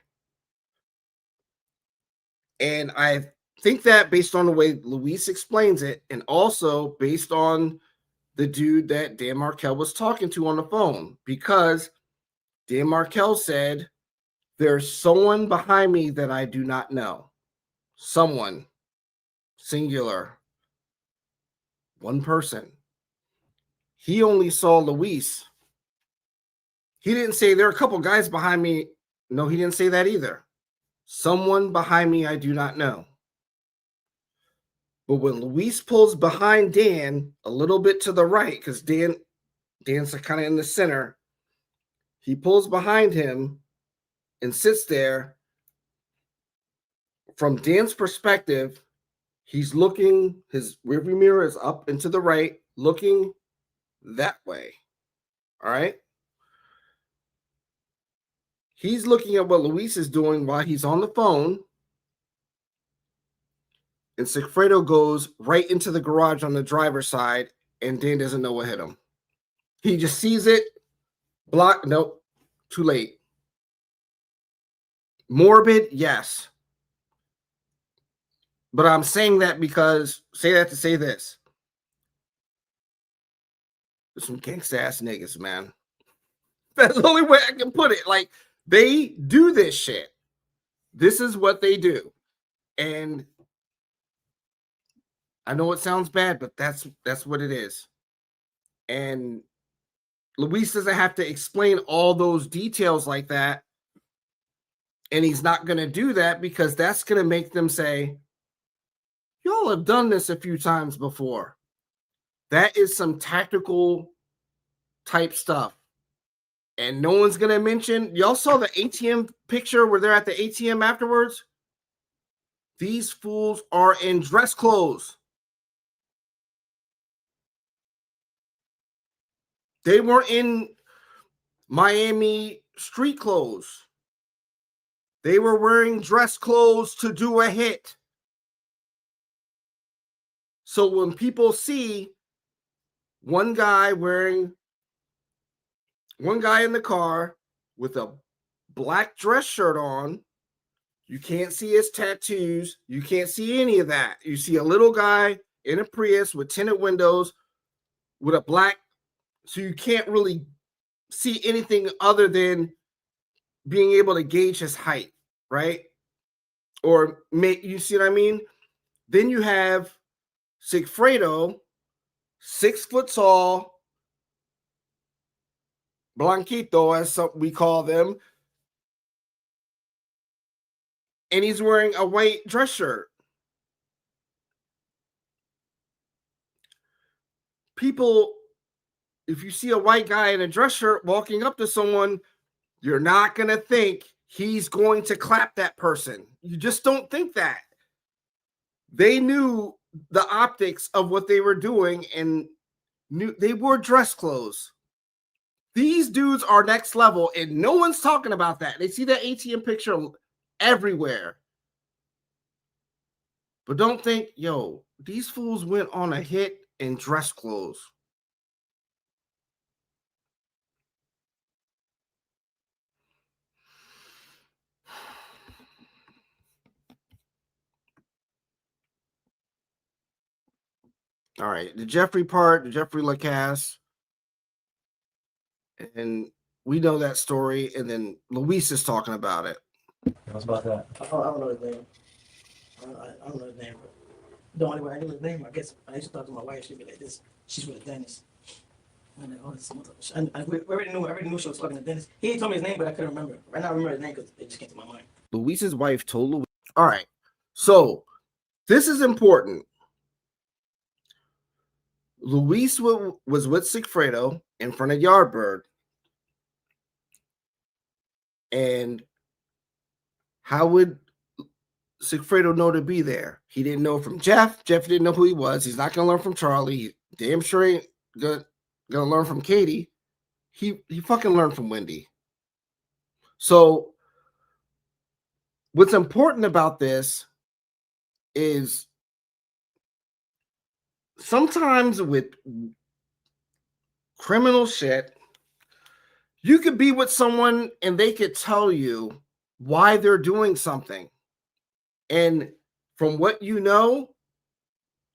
And I think that based on the way Luis explains it, and also based on the dude that Dan Markel was talking to on the phone, because Dan Markel said, there's someone behind me that I do not know. Someone, singular, one person. He only saw Luis. He didn't say there are a couple guys behind me. No, he didn't say that either. Someone behind me I do not know. But when Luis pulls behind Dan a little bit to the right, because Dan's kind of in the center, he pulls behind him and sits there. From Dan's perspective, he's looking, his rearview mirror is up and to the right, looking that way. All right. He's looking at what Luis is doing while he's on the phone. And Sigfredo goes right into the garage on the driver's side, and Dan doesn't know what hit him. He just sees it, block, nope, too late. Morbid, yes. But I'm saying that because, say that to say this. There's some gangsta ass niggas, man. That's the only way I can put it. Like, they do this shit. This is what they do. And I know it sounds bad, but that's what it is. And Luis doesn't have to explain all those details like that. And he's not going to do that because that's going to make them say, y'all have done this a few times before. That is some tactical type stuff. And no one's going to mention, y'all saw the ATM picture where they're at the ATM afterwards? These fools are in dress clothes. They were in Miami street clothes. They were wearing dress clothes to do a hit. So when people see one guy in the car with a black dress shirt on, you can't see his tattoos. You can't see any of that. You see a little guy in a Prius with tinted windows with a black, so you can't really see anything other than being able to gauge his height, right? Or you see what I mean? Then you have Sigfredo, 6 foot tall, Blanquito, as we call them, and he's wearing a white dress shirt. People, if you see a white guy in a dress shirt walking up to someone, you're not going to think he's going to clap that person. You just don't think that. They knew the optics of what they were doing and knew they wore dress clothes. These dudes are next level, and no one's talking about that. They see that ATM picture everywhere. But don't think, yo, these fools went on a hit in dress clothes. All right, the Jeffrey Lacasse, and we know that story, and then Luis is talking about it. What's about that? I don't know his name. I don't know his name. But the only way I knew his name, I guess, I used to talk to my wife. She'd be like, "This, she's with a dentist." And we already knew she was talking to the dentist. He told me his name, but I couldn't remember. Right now, I remember his name because it just came to my mind. Luis's wife told Luis. All right, so this is important. Luis was with Sigfredo in front of Yardbird. And how would Sigfredo know to be there? He didn't know from Jeff. Jeff didn't know who he was. He's not going to learn from Charlie. He damn sure ain't going to learn from Katie. He fucking learned from Whendi. So what's important about this is sometimes with criminal shit, you could be with someone and they could tell you why they're doing something. And from what you know,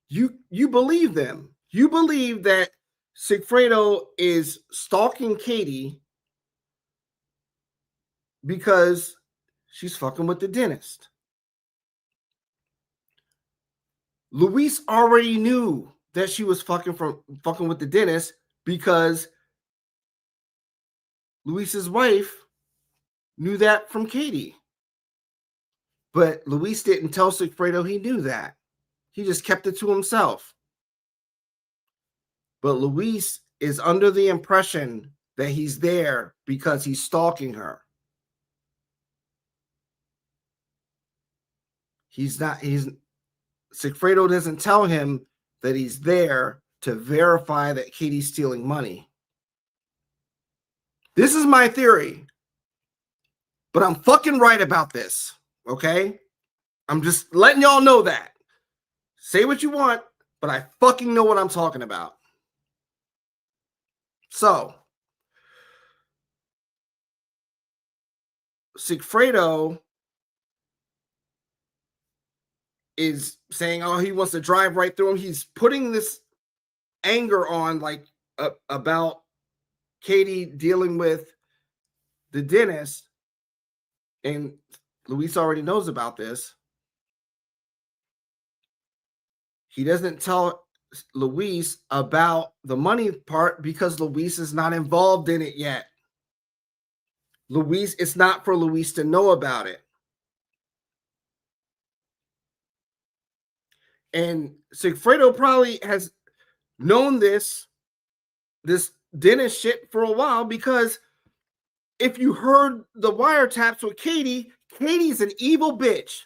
you believe them. You believe that Sigfredo is stalking Katie because she's fucking with the dentist. Luis already knew that she was fucking with the dentist because Luis's wife knew that from Katie. But Luis didn't tell Sigfredo he knew that. He just kept it to himself. But Luis is under the impression that he's there because he's stalking her. Sigfredo doesn't tell him that he's there to verify that Katie's stealing money. This is my theory, but I'm fucking right about this, okay? I'm just letting y'all know that. Say what you want, but I fucking know what I'm talking about. So, Sigfredo is saying, oh, he wants to drive right through him. He's putting this anger on, like, about Katie dealing with the dentist, and Luis already knows about this. He doesn't tell Luis about the money part because Luis is not involved in it yet. It's not for Luis to know about it. And Sigfredo probably has known this dentist shit for a while, because if you heard the wiretaps with Katie, Katie's an evil bitch.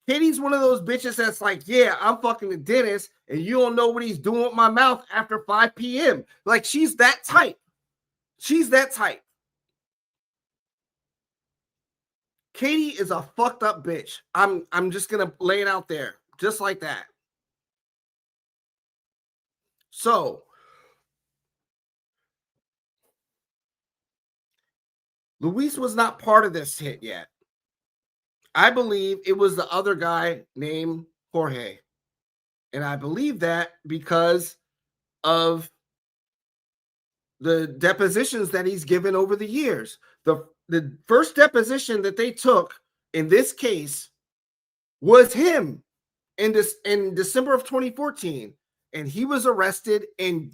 Katie's one of those bitches that's like, yeah, I'm fucking the dentist, and you don't know what he's doing with my mouth after 5 p.m. Like, she's that type. She's that type. Katie is a fucked up bitch. I'm just gonna lay it out there, just like that. So, Luis was not part of this hit yet. I believe it was the other guy named Jorge. And I believe that because of the depositions that he's given over the years. The first deposition that they took in this case was him in December of 2014. And he was arrested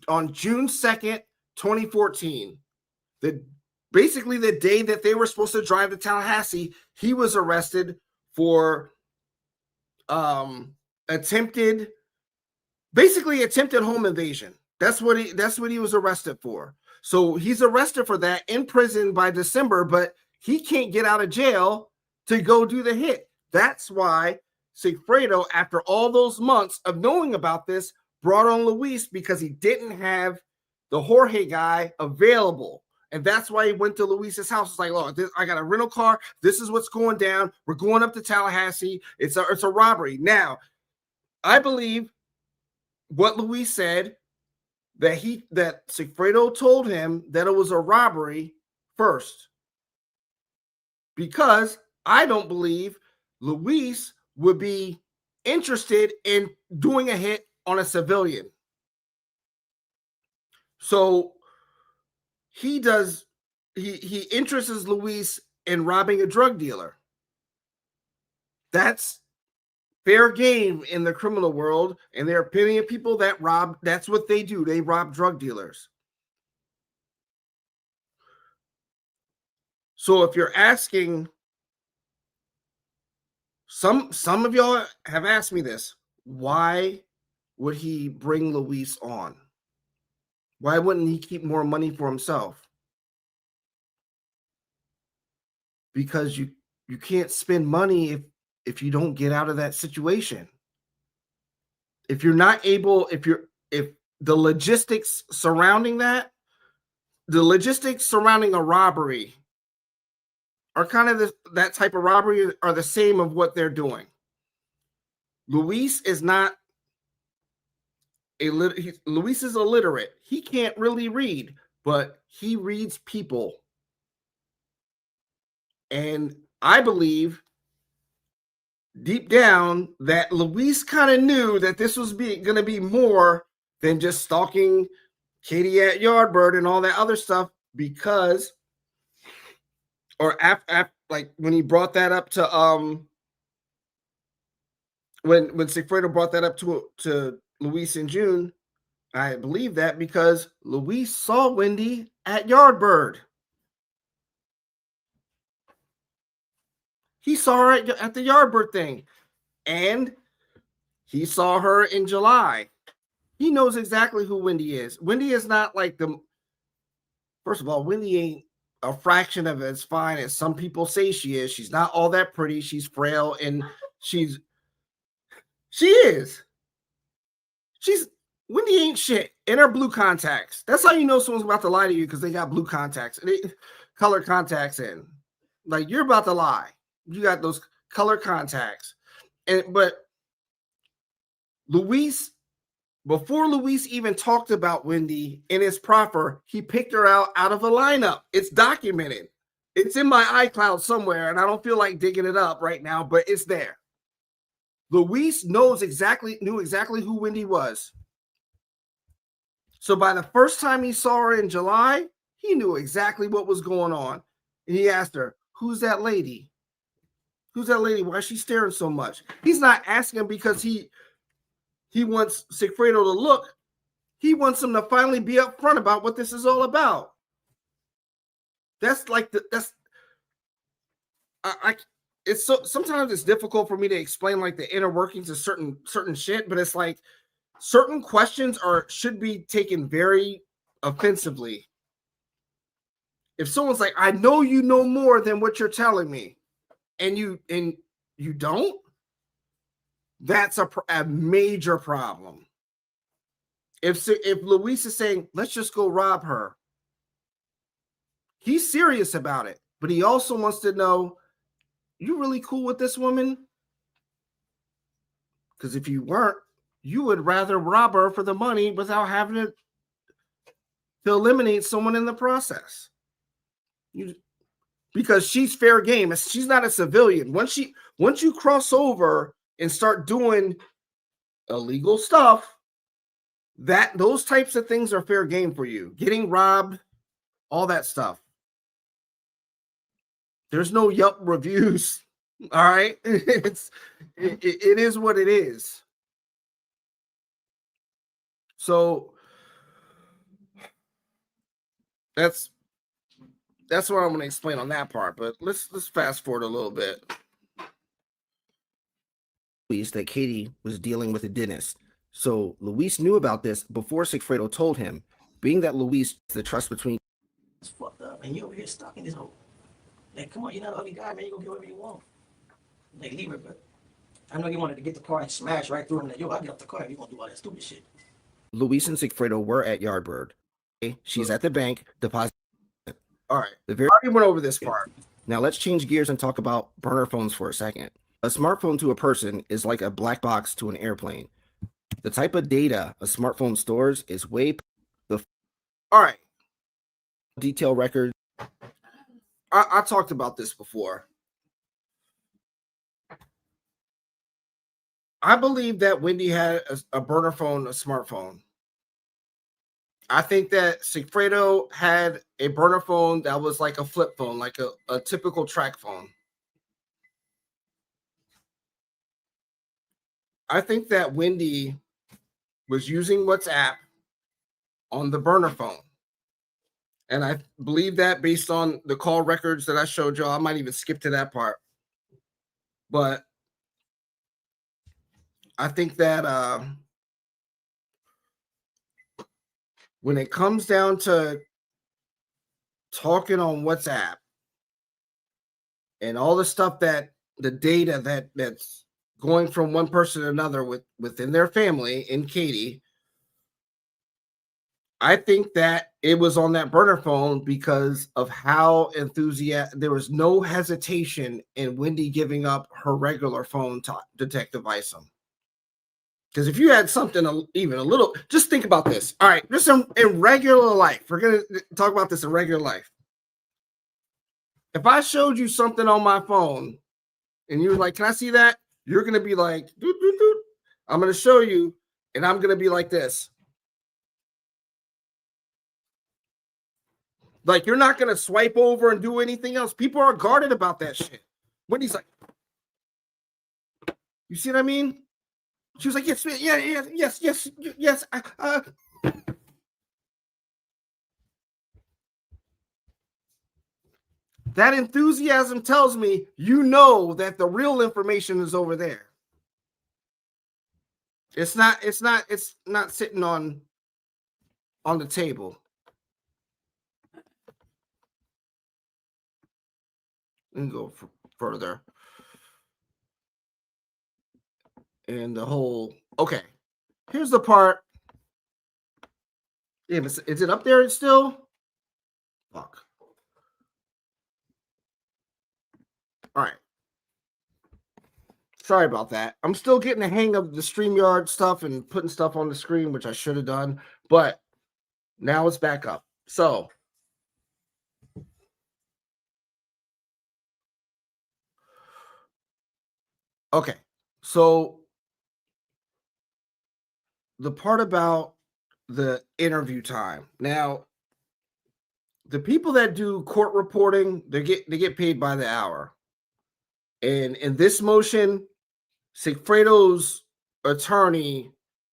on June 2nd, 2014. Basically the day that they were supposed to drive to Tallahassee, he was arrested for attempted home invasion. That's what he was arrested for. So he's arrested for that, in prison by December, but he can't get out of jail to go do the hit. That's why Sigfredo, after all those months of knowing about this, brought on Luis, because he didn't have the Jorge guy available. And that's why he went to Luis's house. It's like, look, I got a rental car. This is what's going down. We're going up to Tallahassee. It's a robbery. Now, I believe what Luis said, that Sigfredo told him that it was a robbery first, because I don't believe Luis would be interested in doing a hit on a civilian. So he interests Luis in robbing a drug dealer. That's fair game in the criminal world, and there are plenty of people that rob. That's what they do. They rob drug dealers. So if you're asking, some of y'all have asked me this, why would he bring Luis on? Why wouldn't he keep more money for himself? Because you can't spend money if you don't get out of that situation. If you're not able, if the logistics surrounding that, the logistics surrounding a robbery are kind of that type of robbery are the same of what they're doing. Luis is not Luis is illiterate. He can't really read, but he reads people. And I believe deep down that Luis kind of knew that this was going to be more than just stalking Katie at Yardbird and all that other stuff, because, or like when he brought that up to when Sigfredo brought that up to Luis in June, I believe that because Luis saw Whendi at Yardbird. He saw her at the Yardbird thing, and He saw her in July. He knows exactly who Whendi is. Whendi is not like the. First of all, Whendi ain't a fraction of as fine as some people say she is. She's not all that pretty. She's frail, and she is. Whendi ain't shit in her blue contacts. That's how you know someone's about to lie to you, because they got blue contacts, color contacts in. Like, you're about to lie. You got those color contacts. But Luis, before Luis even talked about Whendi in his proffer, he picked her out of a lineup. It's documented. It's in my iCloud somewhere, and I don't feel like digging it up right now, but it's there. Luis knew exactly who Whendi was. So by the first time he saw her in July, he knew exactly what was going on. And he asked her, "Who's that lady? Who's that lady? Why is she staring so much?" He's not asking because he wants Sigfredo to look. He wants him to finally be upfront about what this is all about. That's like it's so, sometimes it's difficult for me to explain like the inner workings of certain shit, but it's like certain questions should be taken very offensively. If someone's like, "I know you know more than what you're telling me," and you don't, that's a major problem. If Luis is saying, "Let's just go rob her," he's serious about it, but he also wants to know, you really cool with this woman? Because if you weren't, you would rather rob her for the money without having to eliminate someone in the process. Because she's fair game. She's not a civilian. Once you cross over and start doing illegal stuff, those types of things are fair game for you. Getting robbed, all that stuff. There's no Yelp reviews. All right. It is what it is. So that's what I'm going to explain on that part. But let's fast forward a little bit. That Katie was dealing with a dentist. So Luis knew about this before Sigfredo told him, being that Luis, the trust between. It's fucked up, and you over here stuck in this hole. Like, come on, you're not an ugly guy, man. You gonna get whatever you want. Like, leave her, but I know you wanted to get the car and smash right through him. Like, yo, I'll get off the car if you gonna do all that stupid shit. Luis and Sigfredo were at Yardbird. She's at the bank depositing. All right. I already went over this part. Now let's change gears and talk about burner phones for a second. A smartphone to a person is like a black box to an airplane. The type of data a smartphone stores is way all right. Detail records. I talked about this before. I believe that Whendi had a burner phone, a smartphone. I think that Sigfredo had a burner phone that was like a flip phone, like a typical track phone. I think that Whendi was using WhatsApp on the burner phone. And I believe that based on the call records that I showed y'all. I might even skip to that part. But I think that when it comes down to talking on WhatsApp and all the stuff the data that's going from one person to another within their family in Katie, I think that it was on that burner phone because of how enthusiastic. There was no hesitation in Whendi giving up her regular phone to Detective Isom. Because if you had something even a little, just think about this. All right, just in regular life, we're going to talk about this in regular life. If I showed you something on my phone and you were like, "Can I see that?" You're going to be like, "Doot, doot, doot." I'm going to show you, and I'm going to be like this. Like, you're not going to swipe over and do anything else. People are guarded about that shit. Wendy's like, you see what I mean? She was like, "Yes, yeah, yes. That enthusiasm tells me you know that the real information is over there. It's not sitting on the table. And go further. And the whole, okay. Here's the part. Damn, is it up there still? Fuck. All right. Sorry about that. I'm still getting the hang of the StreamYard stuff and putting stuff on the screen, which I should have done, but now it's back up. So, okay. So, the part about the interview time. Now, the people that do court reporting, they get paid by the hour. And in this motion, Sigfredo's attorney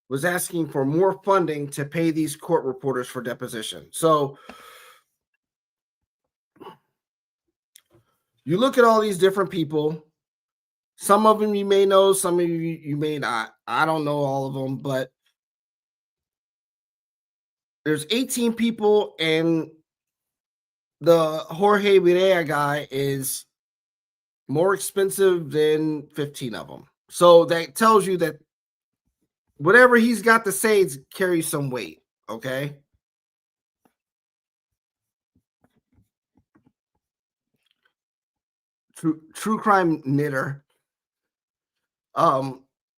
was asking for more funding to pay these court reporters for deposition. So you look at all these different people. Some of them you may know, some of you may not. I don't know all of them, but there's 18 people, and the Jorge Videa guy is more expensive than 15 of them. So that tells you that whatever he's got to say carries some weight, okay? True crime knitter.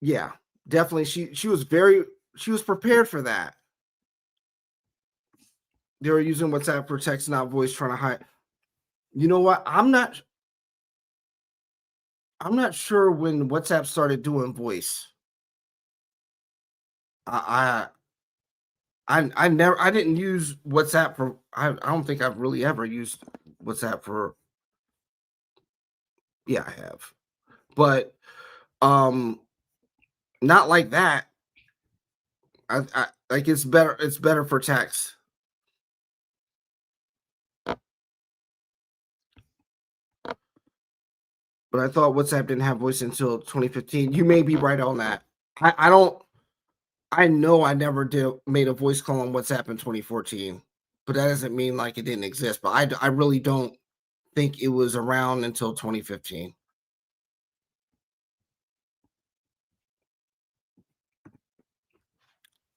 Yeah, definitely. She was prepared for that. They were using WhatsApp for text, not voice, trying to hide. You know what? I'm not sure when WhatsApp started doing voice. I didn't use WhatsApp for. I don't think I've really ever used WhatsApp for. Yeah, I have, but not like that. I like it's better. It's better for text. But I thought WhatsApp didn't have voice until 2015. You may be right on that. I don't. I know I never made a voice call on WhatsApp in 2014, but that doesn't mean like it didn't exist. But I really don't think it was around until 2015.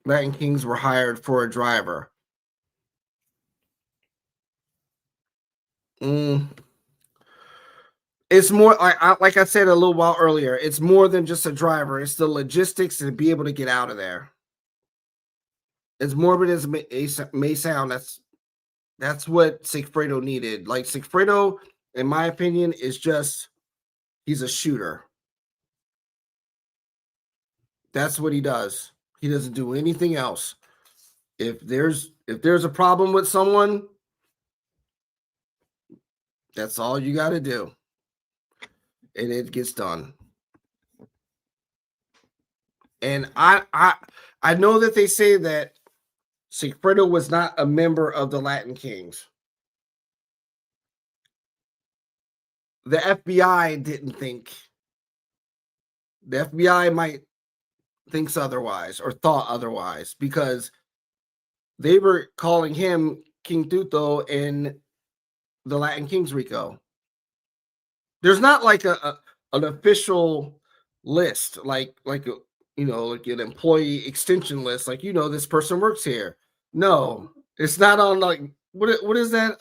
Latin Kings were hired for a driver. It's more like I said a little while earlier. It's more than just a driver. It's the logistics to be able to get out of there. As morbid as it may sound, that's what Sigfredo needed. Like Sigfredo, in my opinion, is just he's a shooter. That's what he does. He doesn't do anything else. If there's a problem with someone, that's all you got to do, and it gets done. And I know that they say that Sigfredo was not a member of the Latin Kings. The FBI didn't think. The FBI might thinks otherwise or thought otherwise because they were calling him King Tuto in the Latin Kings Rico. There's not like an official list, like like an employee extension list, like this person works here. No, it's not on like what is that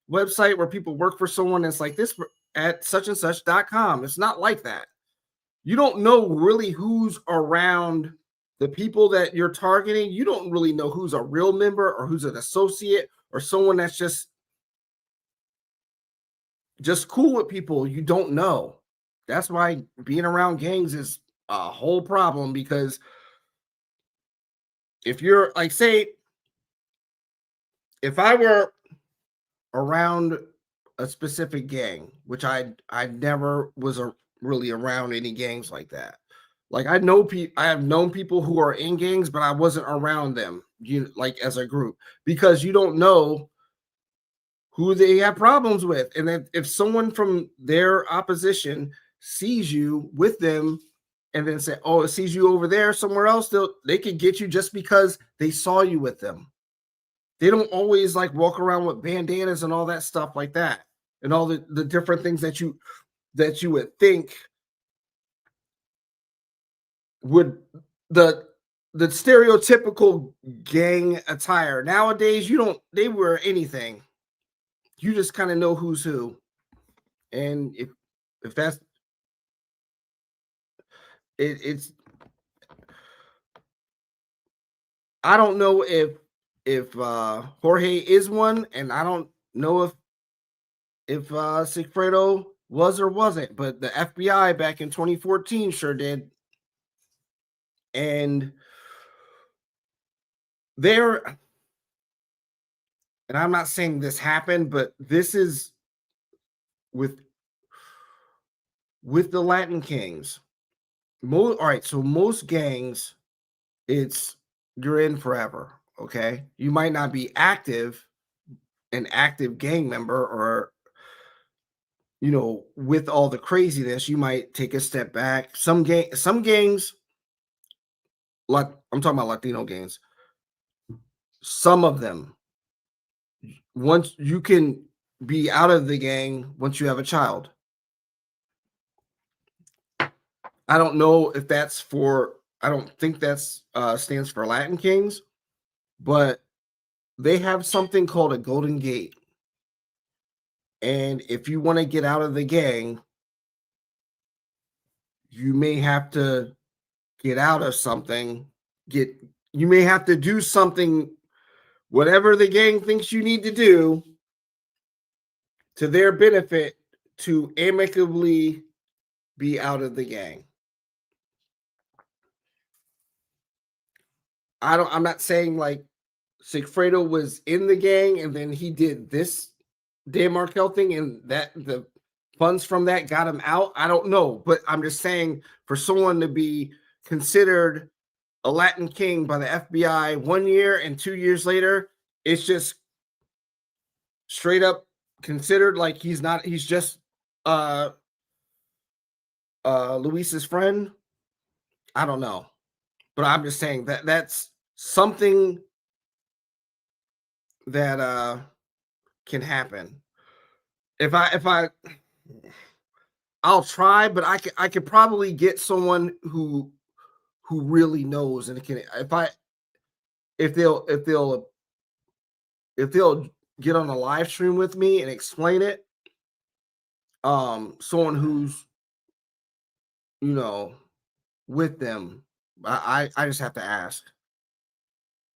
website where people work for someone that's like this at such and such.com. It's not like that. You don't know really who's around the people that you're targeting. You don't really know who's a real member or who's an associate or someone that's just cool with people. You don't know. That's why being around gangs is a whole problem, because if you're like, say, if I were around a specific gang, which I never was really around any gangs like that. Like I have known people who are in gangs, but I wasn't around them, like as a group, because you don't know who they have problems with. And if someone from their opposition sees you with them and then say, oh, it sees you over there somewhere else, they could get you just because they saw you with them. They don't always like walk around with bandanas and all that stuff like that, and all the different things that you would think would the stereotypical gang attire. Nowadays, they wear anything. You just kind of know who's who. And if that's it's I don't know if Jorge is one, and I don't know if Sigfredo was or wasn't, but the FBI back in 2014 sure did. And I'm not saying this happened, but this is with the Latin Kings. All right, so most gangs, you're in forever. Okay, you might not be an active gang member, or with all the craziness, you might take a step back. Some gangs, like I'm talking about Latino gangs, some of them, once you can be out of the gang once you have a child. I don't know if that's I don't think that's stands for Latin Kings, but they have something called a golden gate. And if you want to get out of the gang, you may have to get out of something. You may have to do something, whatever the gang thinks you need to do, to their benefit, to amicably be out of the gang. I'm not saying like Sigfredo was in the gang and then he did this Dan Markel thing and that the funds from that got him out. I don't know, but I'm just saying, for someone to be considered a Latin king by the FBI 1 year and 2 years later, it's just straight up considered like he's just Luis's friend. I don't know, but I'm just saying that's something that can happen. I'll try, but I could probably get someone who really knows and can, if they'll get on a live stream with me and explain it. Someone who's with them. I just have to ask.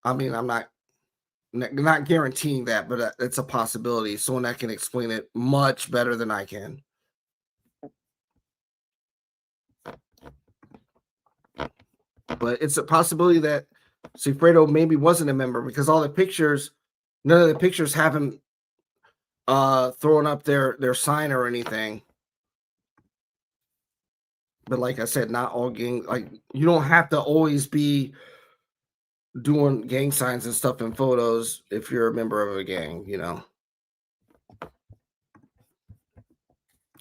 I mean, I'm not guaranteeing that, but it's a possibility. Someone that can explain it much better than I can. But it's a possibility that Sigfredo maybe wasn't a member, because none of the pictures have him throwing up their sign or anything. But like I said, not all gang, like you don't have to always be doing gang signs and stuff in photos if you're a member of a gang,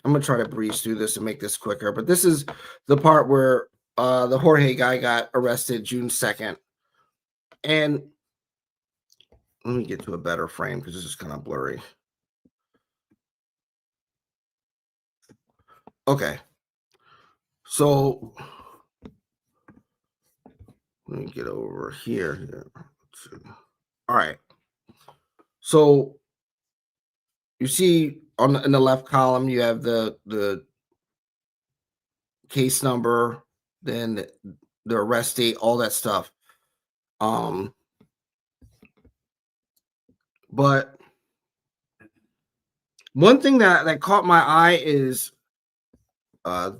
I'm gonna try to breeze through this and make this quicker, but this is the part where the Jorge guy got arrested June 2nd. And let me get to a better frame because this is kind of blurry. Okay. So let me get over here. All right. So you see in the left column, you have the case number, then the arrest date, all that stuff. But one thing that caught my eye is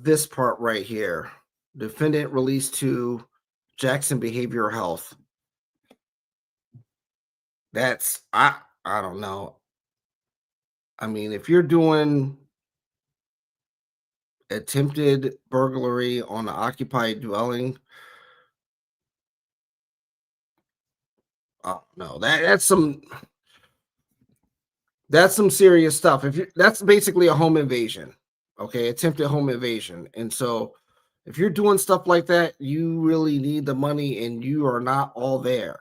this part right here. Defendant released to Jackson Behavioral Health. That's I don't know. I mean, if you're doing attempted burglary on an occupied dwelling, no, that's some serious stuff. That's basically a home invasion. Okay, attempted home invasion. And so If you're doing stuff like that, you really need the money and you are not all there.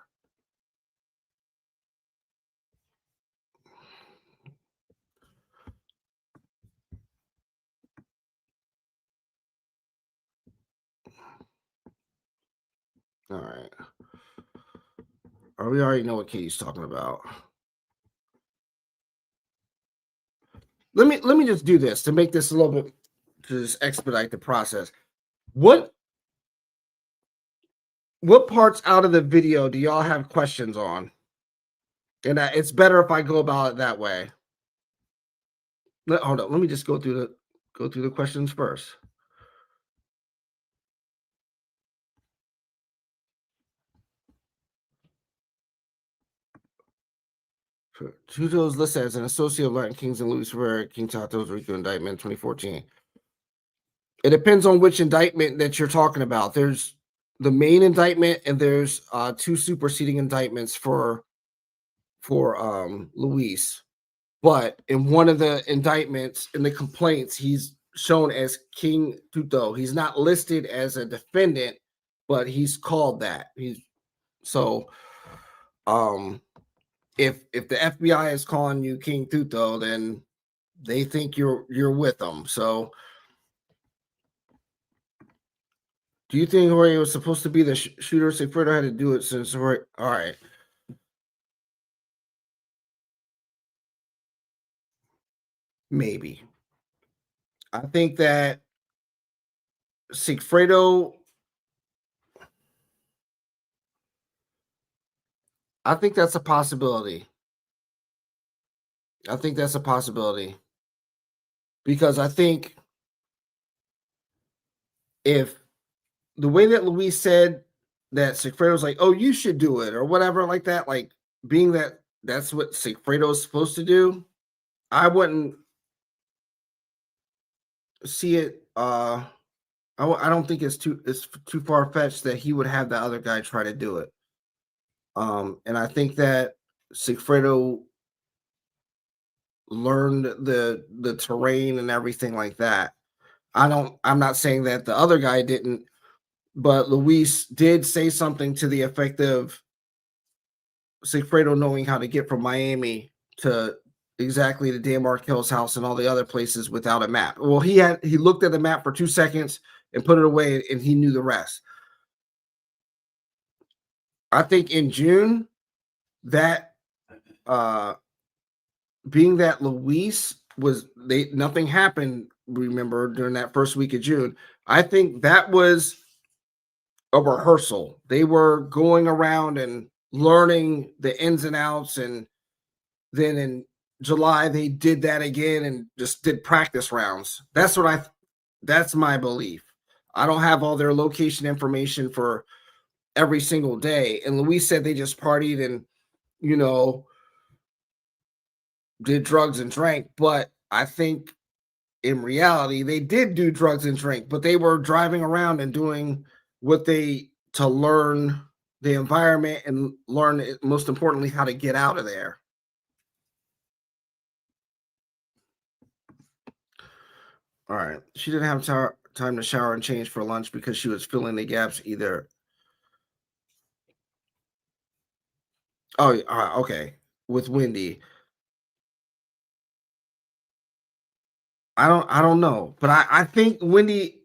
All right. We already know what Katie's talking about. Let me just do this to make this a little bit, to just expedite the process. What parts out of the video do y'all have questions on? And it's better if I go about it that way. Hold on. Let me just go through the questions first. Tuto's listed as an associate of Latin Kings and Louis Ferrer, King Tato's RICO indictment 2014. It depends on which indictment that you're talking about. There's the main indictment and there's 2 superseding indictments for Luis. But in one of the indictments, in the complaints, he's shown as King Tuto. He's not listed as a defendant, but he's called that. If the FBI is calling you King Tuto, then they think you're with them. So do you think Jorge was supposed to be the shooter? Sigfredo had to do it since Jorge. All right. Maybe. I think that Sigfredo, I think that's a possibility. Because I think if the way that Luis said that Sigfredo's like, oh, you should do it or whatever like that, like being that that's what Sigfredo is supposed to do, I wouldn't see it. I don't think it's too far-fetched that he would have the other guy try to do it. And I think that Sigfredo learned the terrain and everything like that. I'm not saying that the other guy didn't, but Luis did say something to the effect of Sigfredo knowing how to get from Miami to exactly to Dan Markel's house and all the other places without a map. Well, he looked at the map for 2 seconds and put it away, and he knew the rest. I think in June, that being that Luis nothing happened, remember, during that first week of June, I think that was a rehearsal. They were going around and learning the ins and outs, and then in July they did that again and just did practice rounds. That's my belief. I don't have all their location information for every single day. And Luis said they just partied and, did drugs and drank. But I think in reality, they did do drugs and drink, but they were driving around and doing to learn the environment and learn, most importantly, how to get out of there. All right. She didn't have time to shower and change for lunch because she was filling the gaps either. Oh, okay. With Whendi. I don't know, but I think Whendi,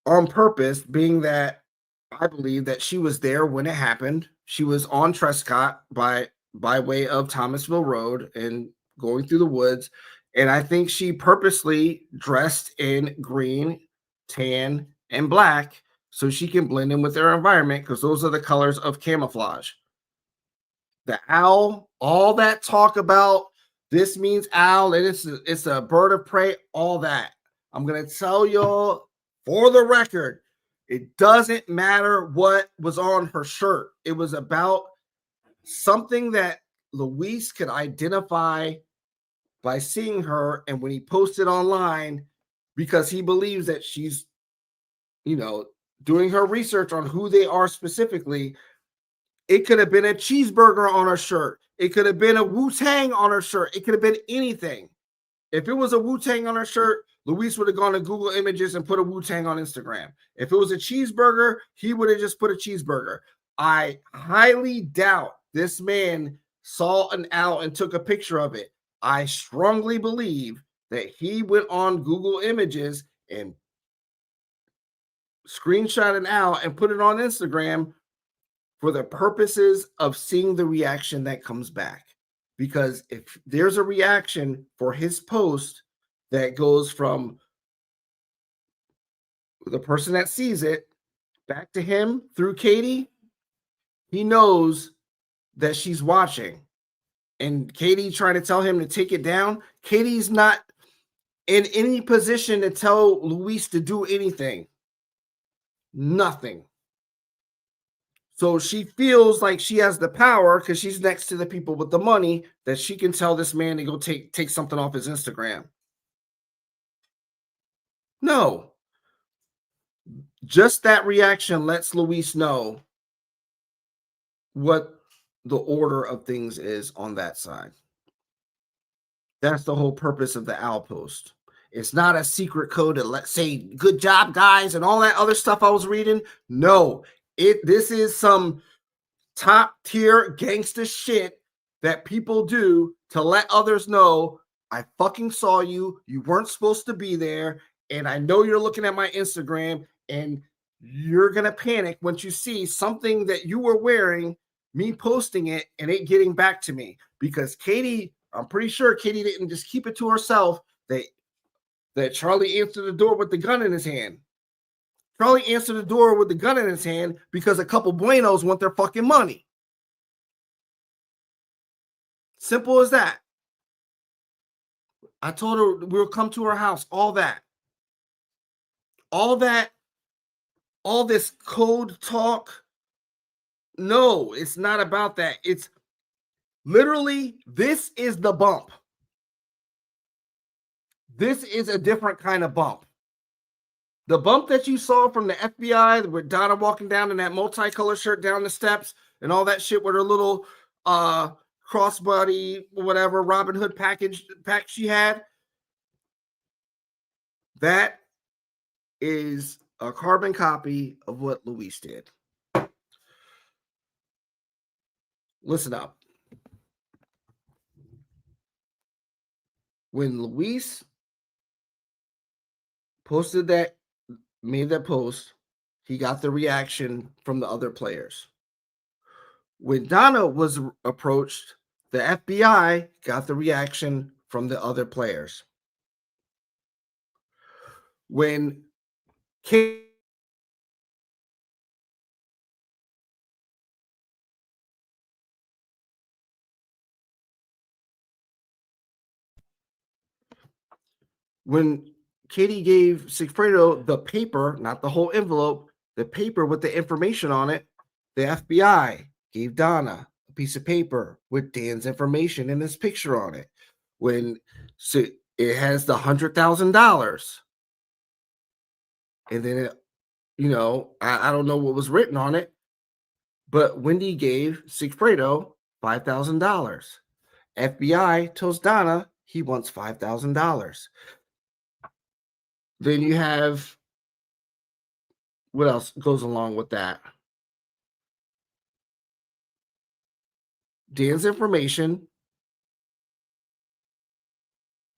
on purpose, being that I believe that she was there when it happened. She was on Trescott by way of Thomasville Road and going through the woods. And I think she purposely dressed in green, tan, and black so she can blend in with their environment, because those are the colors of camouflage. The owl, all that talk about this means owl, and it's a bird of prey, all that. I'm going to tell y'all for the record, it doesn't matter what was on her shirt. It was about something that Luis could identify by seeing her, and when he posted online, because he believes that she's, doing her research on who they are specifically. It could have been a cheeseburger on her shirt. It could have been a Wu-Tang on her shirt. It could have been anything. If it was a Wu-Tang on her shirt, Luis would have gone to Google Images and put a Wu-Tang on Instagram. If it was a cheeseburger, he would have just put a cheeseburger. I highly doubt this man saw an owl and took a picture of it. I strongly believe that he went on Google Images and screenshot an owl and put it on Instagram for the purposes of seeing the reaction that comes back. Because if there's a reaction for his post that goes from the person that sees it back to him through Katie, he knows that she's watching. And Katie trying to tell him to take it down. Katie's not in any position to tell Luis to do anything. Nothing. So she feels like she has the power because she's next to the people with the money that she can tell this man to go take something off his Instagram. No. Just that reaction lets Luis know what the order of things is on that side. That's the whole purpose of the owl post. It's not a secret code to let's say good job, guys, and all that other stuff I was reading. No, this is some top tier gangster shit that people do to let others know I fucking saw you. You weren't supposed to be there. And I know you're looking at my Instagram and you're going to panic once you see something that you were wearing, me posting it and it getting back to me. Because Katie, I'm pretty sure Katie didn't just keep it to herself that Charlie answered the door with the gun in his hand. Charlie answered the door with the gun in his hand because a couple buenos want their fucking money. Simple as that. I told her we'll come to her house, all that. All this code talk. No, it's not about that. It's literally, this is the bump. This is a different kind of bump. The bump that you saw from the FBI with Donna walking down in that multicolored shirt down the steps and all that shit with her little crossbody, whatever, Robin Hood pack she had. That is a carbon copy of what Luis did. Listen up. When Luis made that post, he got the reaction from the other players. When Donna was approached, the FBI got the reaction from the other players. When Katie gave Sigfredo the paper, not the whole envelope, the paper with the information on it, the FBI gave Donna a piece of paper with Dan's information and his picture on it. When it has the $100,000. And then, I don't know what was written on it, but Whendi gave Sigfredo $5,000. FBI tells Donna he wants $5,000. Then you have, what else goes along with that? Dan's information.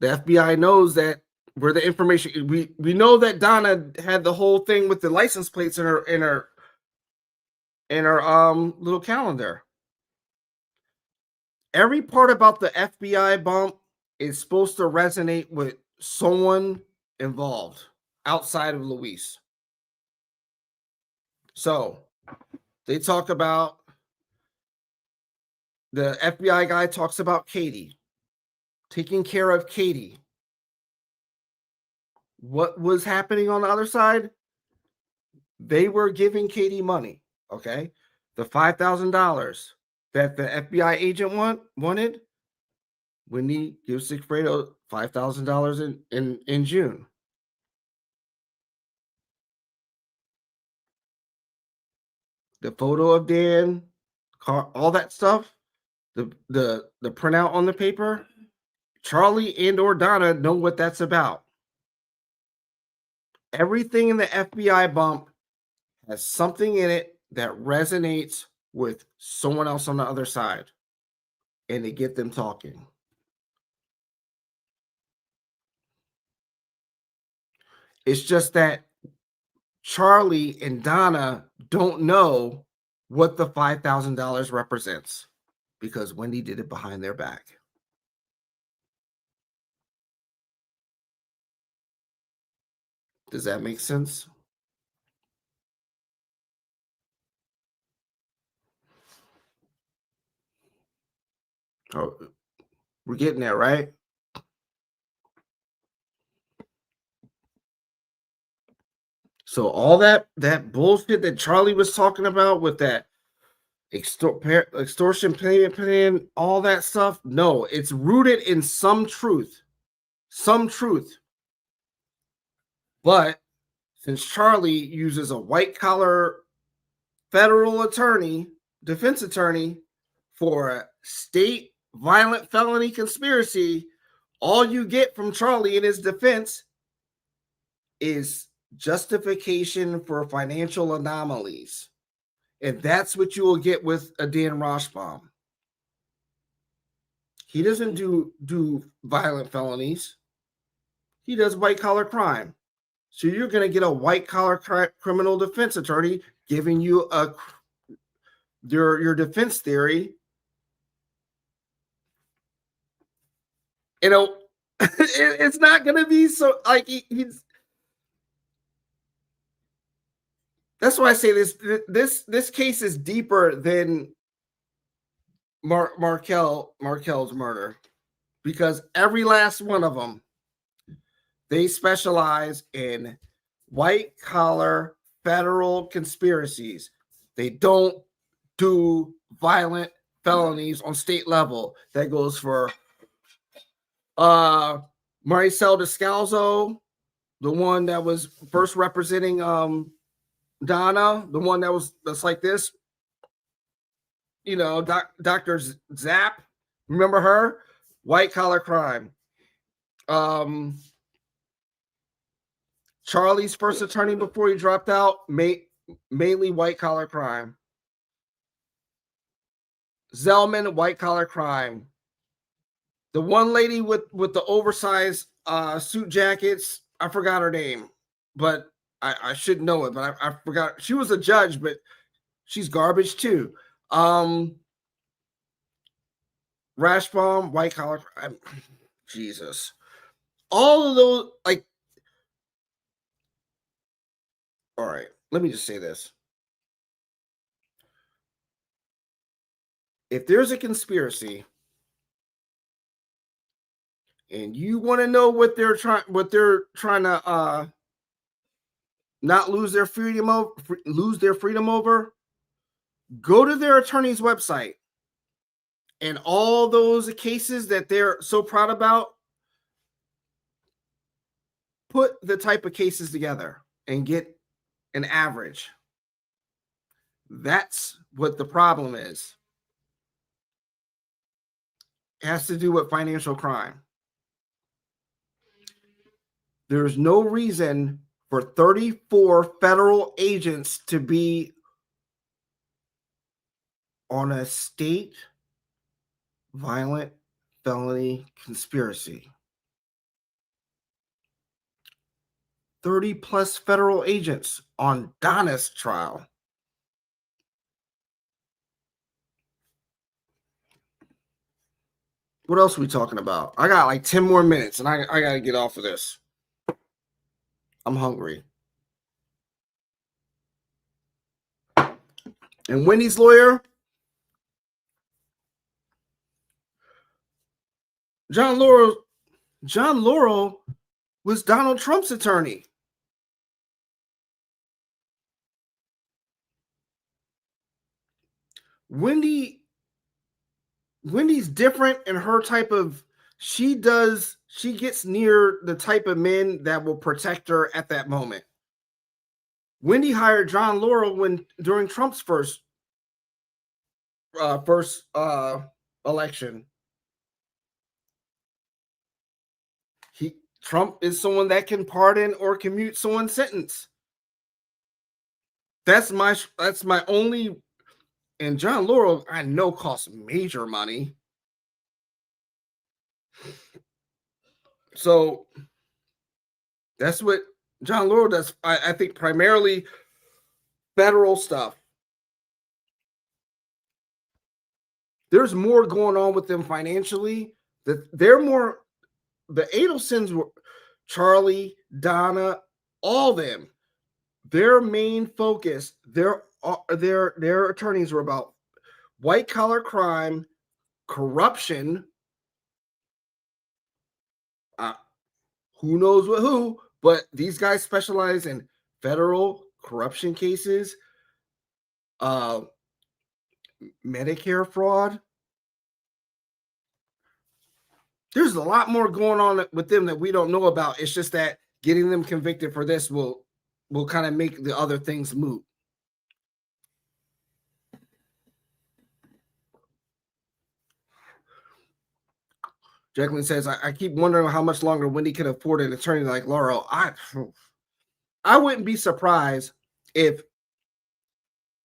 The FBI knows that where the information, we know that Donna had the whole thing with the license plates in her little calendar. Every part about the FBI bump is supposed to resonate with someone involved outside of Luis. So they talk about, the FBI guy talks about Katie, taking care of Katie. What was happening on the other side? They were giving Katie money, okay? The $5,000 that the FBI agent wanted, Whendi gives Sigfredo $5,000 in June. The photo of Dan, all that stuff, the printout on the paper, Charlie and or Donna know what that's about. Everything in the FBI bump has something in it that resonates with someone else on the other side, and they get them talking. It's just that Charlie and Donna don't know what the $5,000 represents because Whendi did it behind their back. Does that make sense? Oh, we're getting there, right? So all that bullshit that Charlie was talking about with that extortion payment plan, all that stuff, no, it's rooted in some truth. But since Charlie uses a white collar federal attorney, defense attorney, for a state violent felony conspiracy, all you get from Charlie in his defense is justification for financial anomalies. And that's what you will get with a Dan Roshbaum. He doesn't do violent felonies. He does white collar crime. So you're going to get a white collar criminal defense attorney giving you your defense theory. You know, it's not going to be so like he's. That's why I say this case is deeper than Markel's murder, because every last one of them, they specialize in white collar federal conspiracies. They don't do violent felonies on state level. That goes for Maricel Descalzo, the one that was first representing Donna, the one that's like this, you know, Dr. Zapp, remember her? White collar crime. Charlie's first attorney before he dropped out, mainly white collar crime. Zellman, white collar crime. The one lady with the oversized suit jackets, I forgot her name, but I should know it, but I forgot. She was a judge, but she's garbage too. Rashbaum, white collar crime. Jesus. All of those, like, all right, let me just say this. If there's a conspiracy and you want to know what they're trying to not lose their freedom over, go to their attorney's website, and all those cases that they're so proud about, put the type of cases together and get an average. That's what the problem is. It has to do with financial crime. There's no reason for 34 federal agents to be on a state violent felony conspiracy. 30 plus federal agents on Donna's trial. What else are we talking about? I got like 10 more minutes and I got to get off of this. I'm hungry. And Wendy's lawyer, John Laurel was Donald Trump's attorney. Wendy's different in her type of, she gets near the type of men that will protect her at that moment. Whendi hired John Laurel during Trump's first election. Trump is someone that can pardon or commute someone's sentence. That's my only. And John Laurel, I know, costs major money. So that's what John Laurel does. I think primarily federal stuff. There's more going on with them financially. That they're more. The Adelsons were Charlie, Donna, all them. Their main focus, their attorneys were about white collar crime, corruption. Who knows who? But these guys specialize in federal corruption cases, Medicare fraud. There's a lot more going on with them that we don't know about. It's just that getting them convicted for this will kind of make the other things moot. Jacqueline says, I keep wondering how much longer Whendi can afford an attorney like Laurel. I wouldn't be surprised if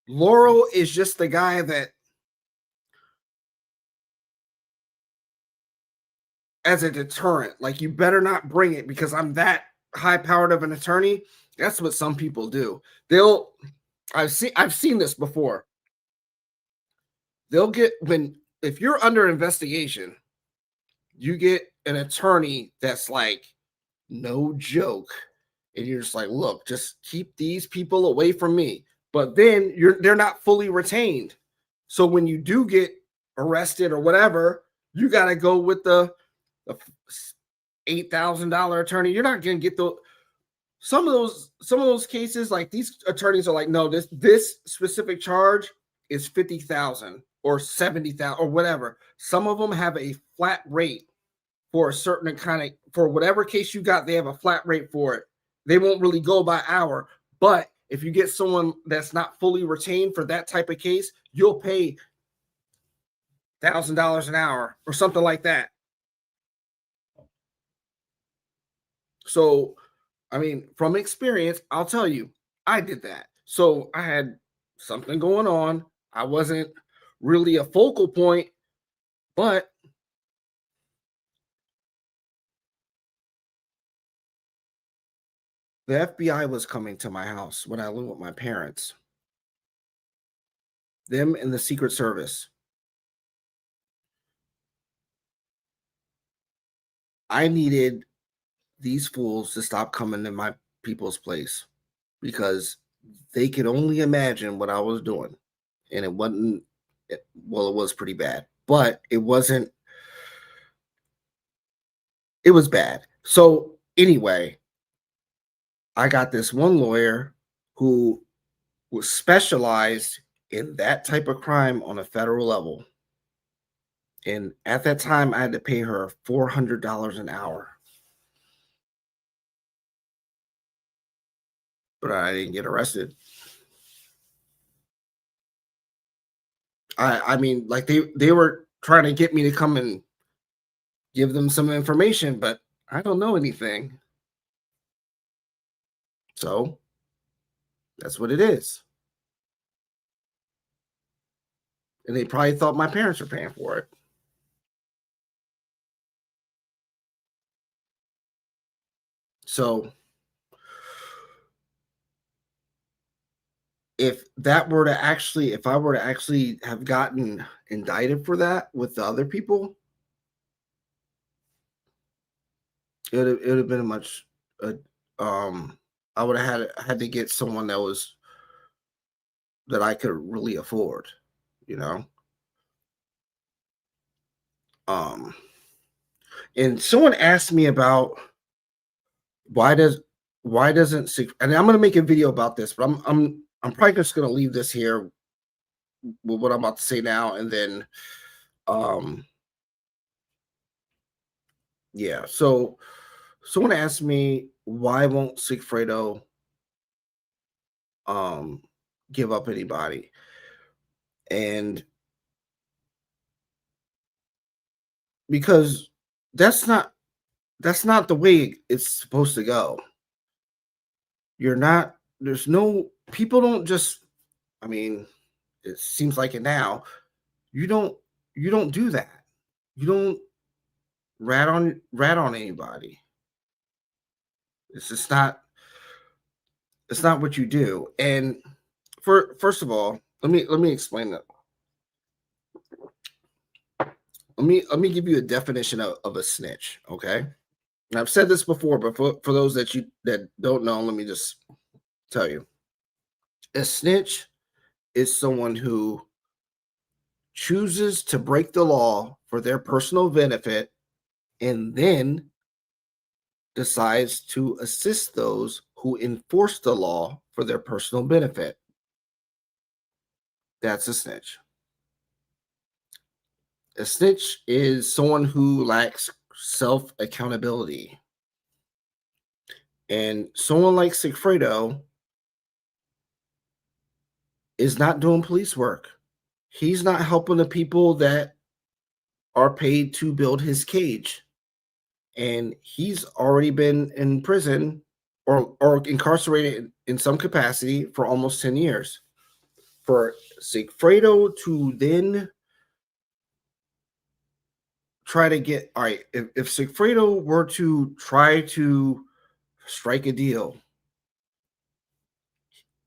Laurel is just the guy that, as a deterrent, like, you better not bring it because I'm that high-powered of an attorney. That's what some people do. I've seen this before. If you're under investigation, you get an attorney that's like no joke, and you're just like, look, just keep these people away from me. But then they're not fully retained. So when you do get arrested or whatever, you got to go with the $8,000 attorney. You're not going to get some of those cases. Like, these attorneys are like, no, this specific charge is $50,000 or $70,000 or whatever. Some of them have a flat rate for a certain kind of, for whatever case you got, they have a flat rate for it. They won't really go by hour. But if you get someone that's not fully retained for that type of case, you'll pay $1,000 an hour or something like that. So, I mean, from experience, I'll tell you, I did that. So I had something going on. I wasn't really a focal point, but the FBI was coming to my house when I lived with my parents. Them and the Secret Service. I needed these fools to stop coming to my people's place because they could only imagine what I was doing. And it wasn't, well, it was pretty bad, but it was bad. So anyway, I got this one lawyer who was specialized in that type of crime on a federal level. And at that time, I had to pay her $400 an hour. But I didn't get arrested. I mean, like, they were trying to get me to come and give them some information, but I don't know anything. So that's what it is. And they probably thought my parents were paying for it. So if I were to actually have gotten indicted for that with the other people, it would have been a much, I would have had to get someone that I could really afford, you know? And someone asked me about why doesn't, and I'm going to make a video about this, but I'm probably just going to leave this here with what I'm about to say now. And then, yeah. So someone asked me, why won't Sigfredo give up anybody? And because that's not that's not the way it's supposed to go. You're not, there's no, people don't just, I mean, it seems like it now. You don't do that. You don't rat on anybody. It's just not, it's not what you do. And first of all, let me explain that. Let me give you a definition of a snitch, okay? And I've said this before, but for those that don't know, let me just tell you. A snitch is someone who chooses to break the law for their personal benefit and then decides to assist those who enforce the law for their personal benefit. That's a snitch. A snitch is someone who lacks self-accountability. And someone like Sigfredo is not doing police work. He's not helping the people that are paid to build his cage. And he's already been in prison or incarcerated in some capacity for almost 10 years. For Sigfredo to then try to get, all right, if Sigfredo were to try to strike a deal,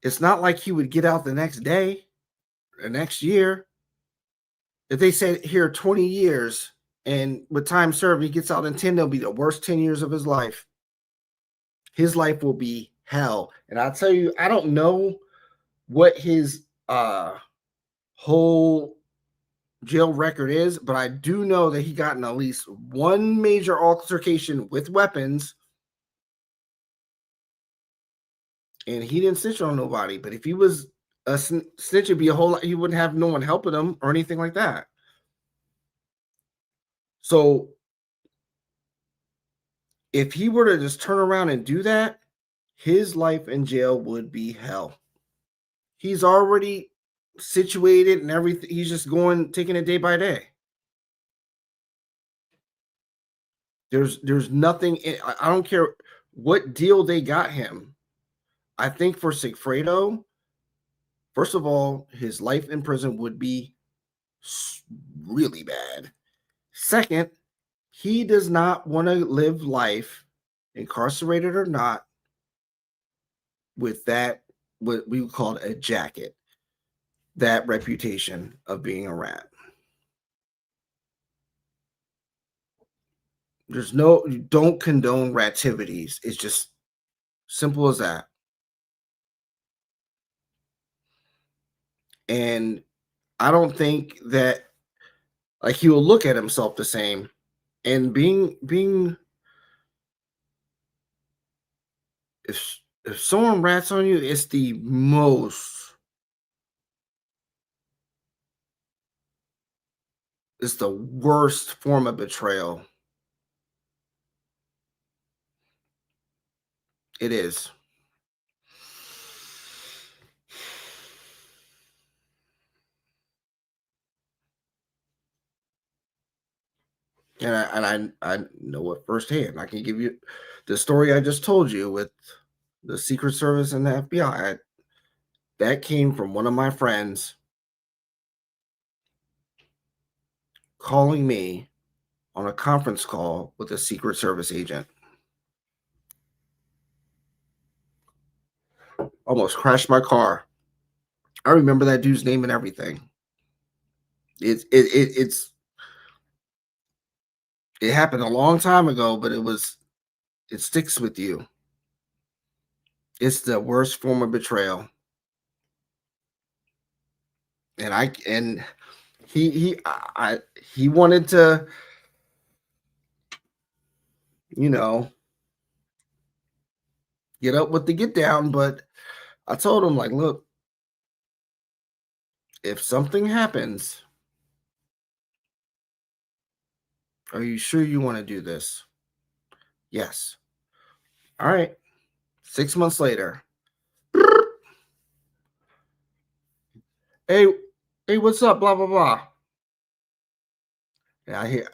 it's not like he would get out the next day or next year. If they said here 20 years and with time served, he gets out in 10, they'll be the worst 10 years of his life. His life will be hell. And I'll tell you, I don't know what his whole jail record is, but I do know that he got in at least one major altercation with weapons, and he didn't snitch on nobody. But if he was a snitch, it'd be a whole lot. He wouldn't have no one helping him or anything like that. So if he were to just turn around and do that, his life in jail would be hell. He's already situated and everything. He's just taking it day by day. There's nothing. I don't care what deal they got him. I think for Sigfredo, first of all, his life in prison would be really bad. Second, he does not want to live life, incarcerated or not, with that, what we would call a jacket, that reputation of being a rat. You don't condone rativities. It's just simple as that. And I don't think that, like, he will look at himself the same. And being if someone rats on you, it's the worst form of betrayal. It is. And I know it firsthand. I can give you the story I just told you with the Secret Service and the FBI. That came from one of my friends calling me on a conference call with a Secret Service agent. Almost crashed my car. I remember that dude's name and everything. It happened a long time ago, but it sticks with you. It's the worst form of betrayal. And he wanted to, get up with the get down, but I told him, like, look, if something happens, are you sure you want to do this? Yes. All right. 6 months later. Hey, what's up? Blah, blah, blah. And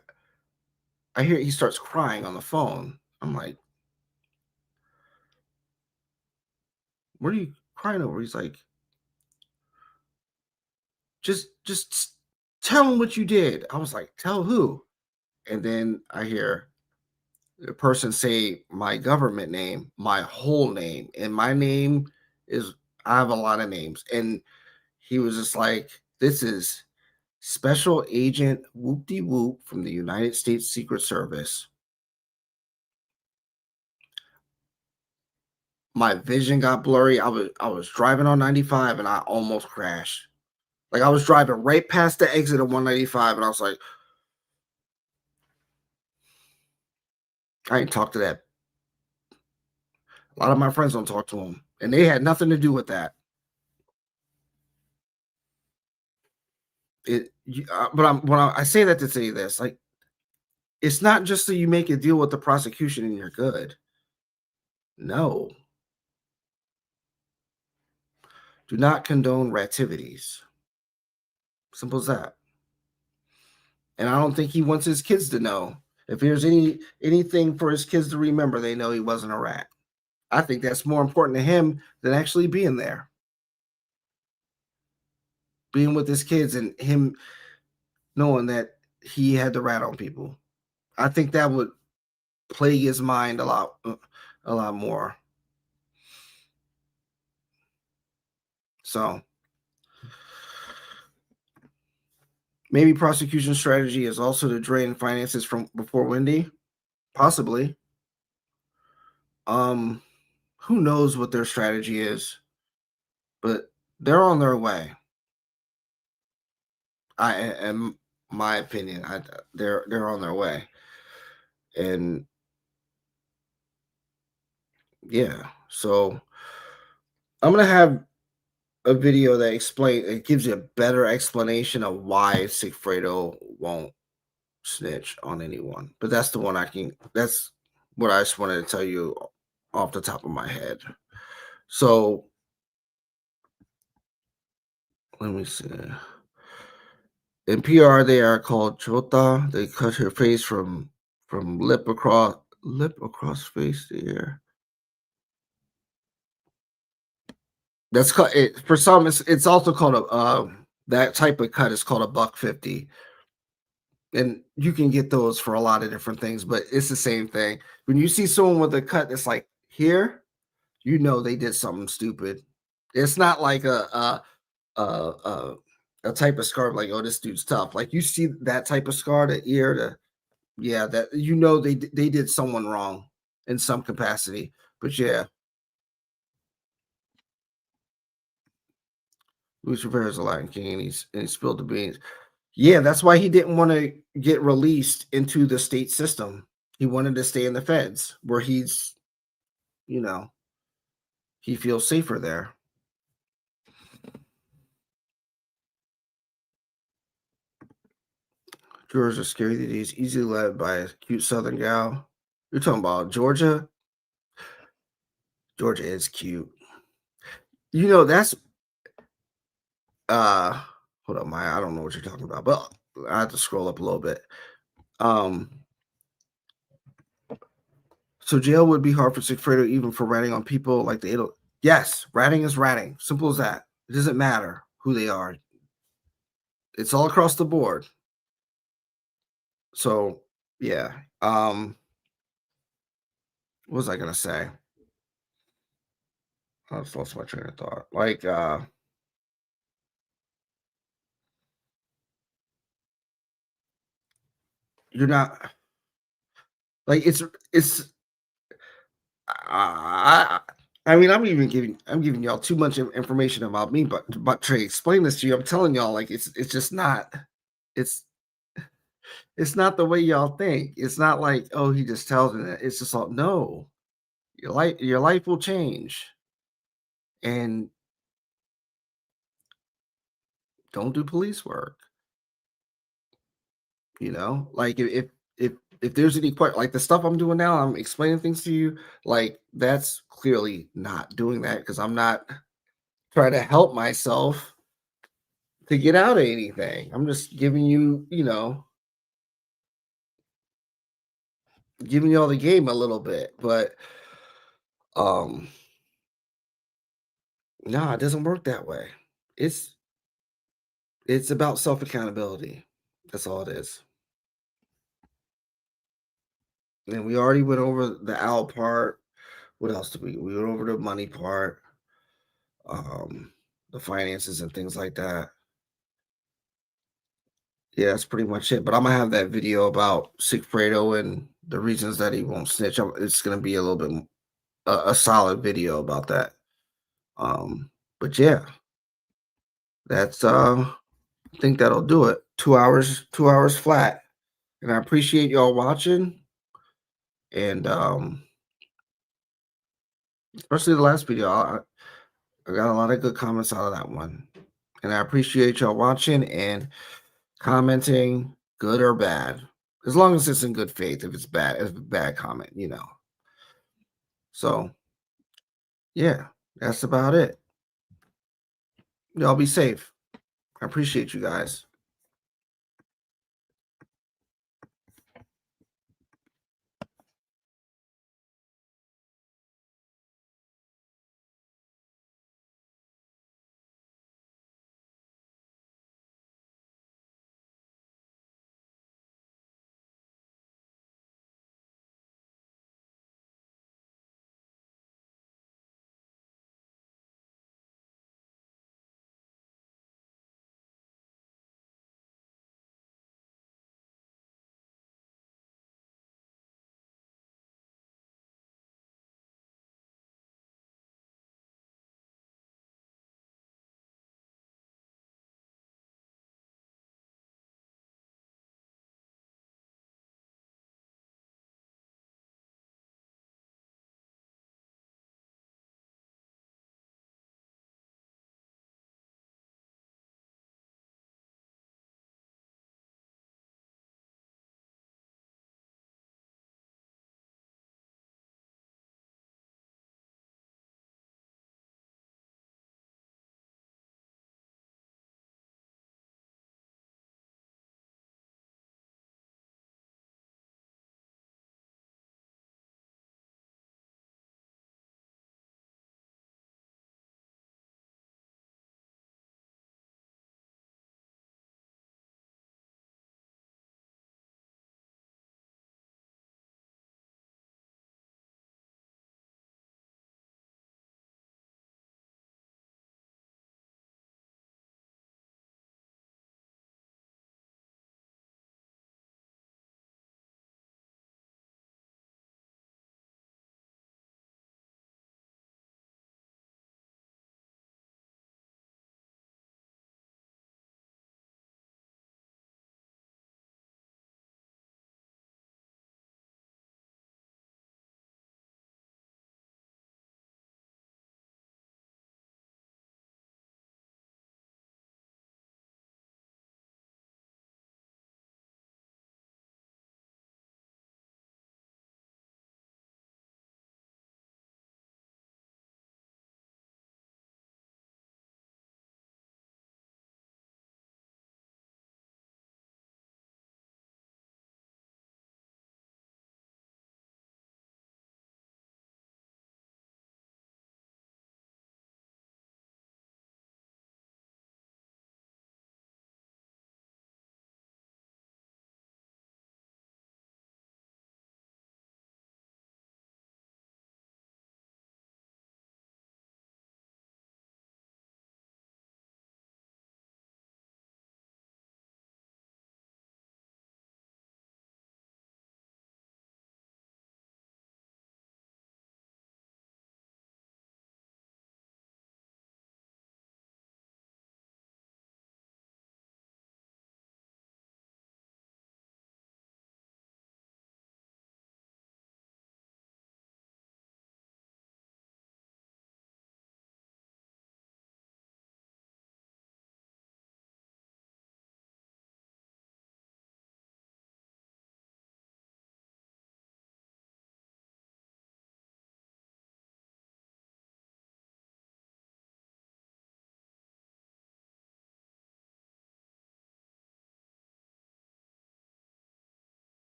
I I hear he starts crying on the phone. I'm like, what are you crying over? He's like, just tell him what you did. I was like, tell who? And then I hear the person say my government name, my whole name, and my name is, I have a lot of names. And he was just like, this is Special Agent Whoop-de-Whoop from the United States Secret Service. My vision got blurry. I was driving on 95 and I almost crashed. Like I was driving right past the exit of 195 and I was like, I ain't talk to that. A lot of my friends don't talk to him, and they had nothing to do with that. I say that to say this, like, it's not just so you make a deal with the prosecution and you're good. No. Do not condone activities. Simple as that. And I don't think he wants his kids to know. If there's anything for his kids to remember, they know he wasn't a rat. I think that's more important to him than actually being there. Being with his kids and him knowing that he had to rat on people. I think that would plague his mind a lot more. So maybe prosecution strategy is also to drain finances from before Whendi. Possibly. Who knows what their strategy is, but they're on their way. In my opinion, they're on their way. And yeah, so I'm gonna have a video that it gives you a better explanation of why Sigfredo won't snitch on anyone. But that's the one that's what I just wanted to tell you off the top of my head. So let me see. In PR, they are called chota. They cut her face from lip across face to ear. That's cut. For some, it's also called a that type of cut is called a $150, and you can get those for a lot of different things. But it's the same thing. When you see someone with a cut that's like here, you know they did something stupid. It's not like a type of scar like, oh, this dude's tough. Like you see that type of scar, the ear, that you know they did someone wrong in some capacity. But yeah. Luis Rivera's a Latin King, and he spilled the beans. Yeah, that's why he didn't want to get released into the state system. He wanted to stay in the feds, where he's, he feels safer there. Georgia's scary that he's easily led by a cute Southern gal. You're talking about Georgia? Georgia is cute. That's hold up, Maya. I don't know what you're talking about, but I have to scroll up a little bit. So jail would be hard for Sigfredo, even for ratting on people like the Adel. Yes, ratting is ratting. Simple as that. It doesn't matter who they are. It's all across the board. So yeah. What was I gonna say? I just lost my train of thought. Like you're not like it's I mean, I'm giving y'all too much information about me, but to explain this to you, I'm telling y'all, like it's just not, it's not the way y'all think. It's not like, oh, he just tells me that. It's just like, no, your life will change, and don't do police work. Like if there's any question, like the stuff I'm doing now, I'm explaining things to you, like that's clearly not doing that because I'm not trying to help myself to get out of anything. I'm just giving you, giving y'all the game a little bit, but no, it doesn't work that way. It's about self accountability. That's all it is. And we already went over the owl part. What else did we went over the money part, the finances and things like that. Yeah, that's pretty much it. But I'm gonna have that video about Sigfredo and the reasons that he won't snitch. It's gonna be a little bit a solid video about that. But yeah, that's I think that'll do it. 2 hours flat. And I appreciate y'all watching. And especially the last video. I got a lot of good comments out of that one. And I appreciate y'all watching and commenting, good or bad. As long as it's in good faith. If it's a bad comment, you know. So yeah, that's about it. Y'all be safe. I appreciate you guys.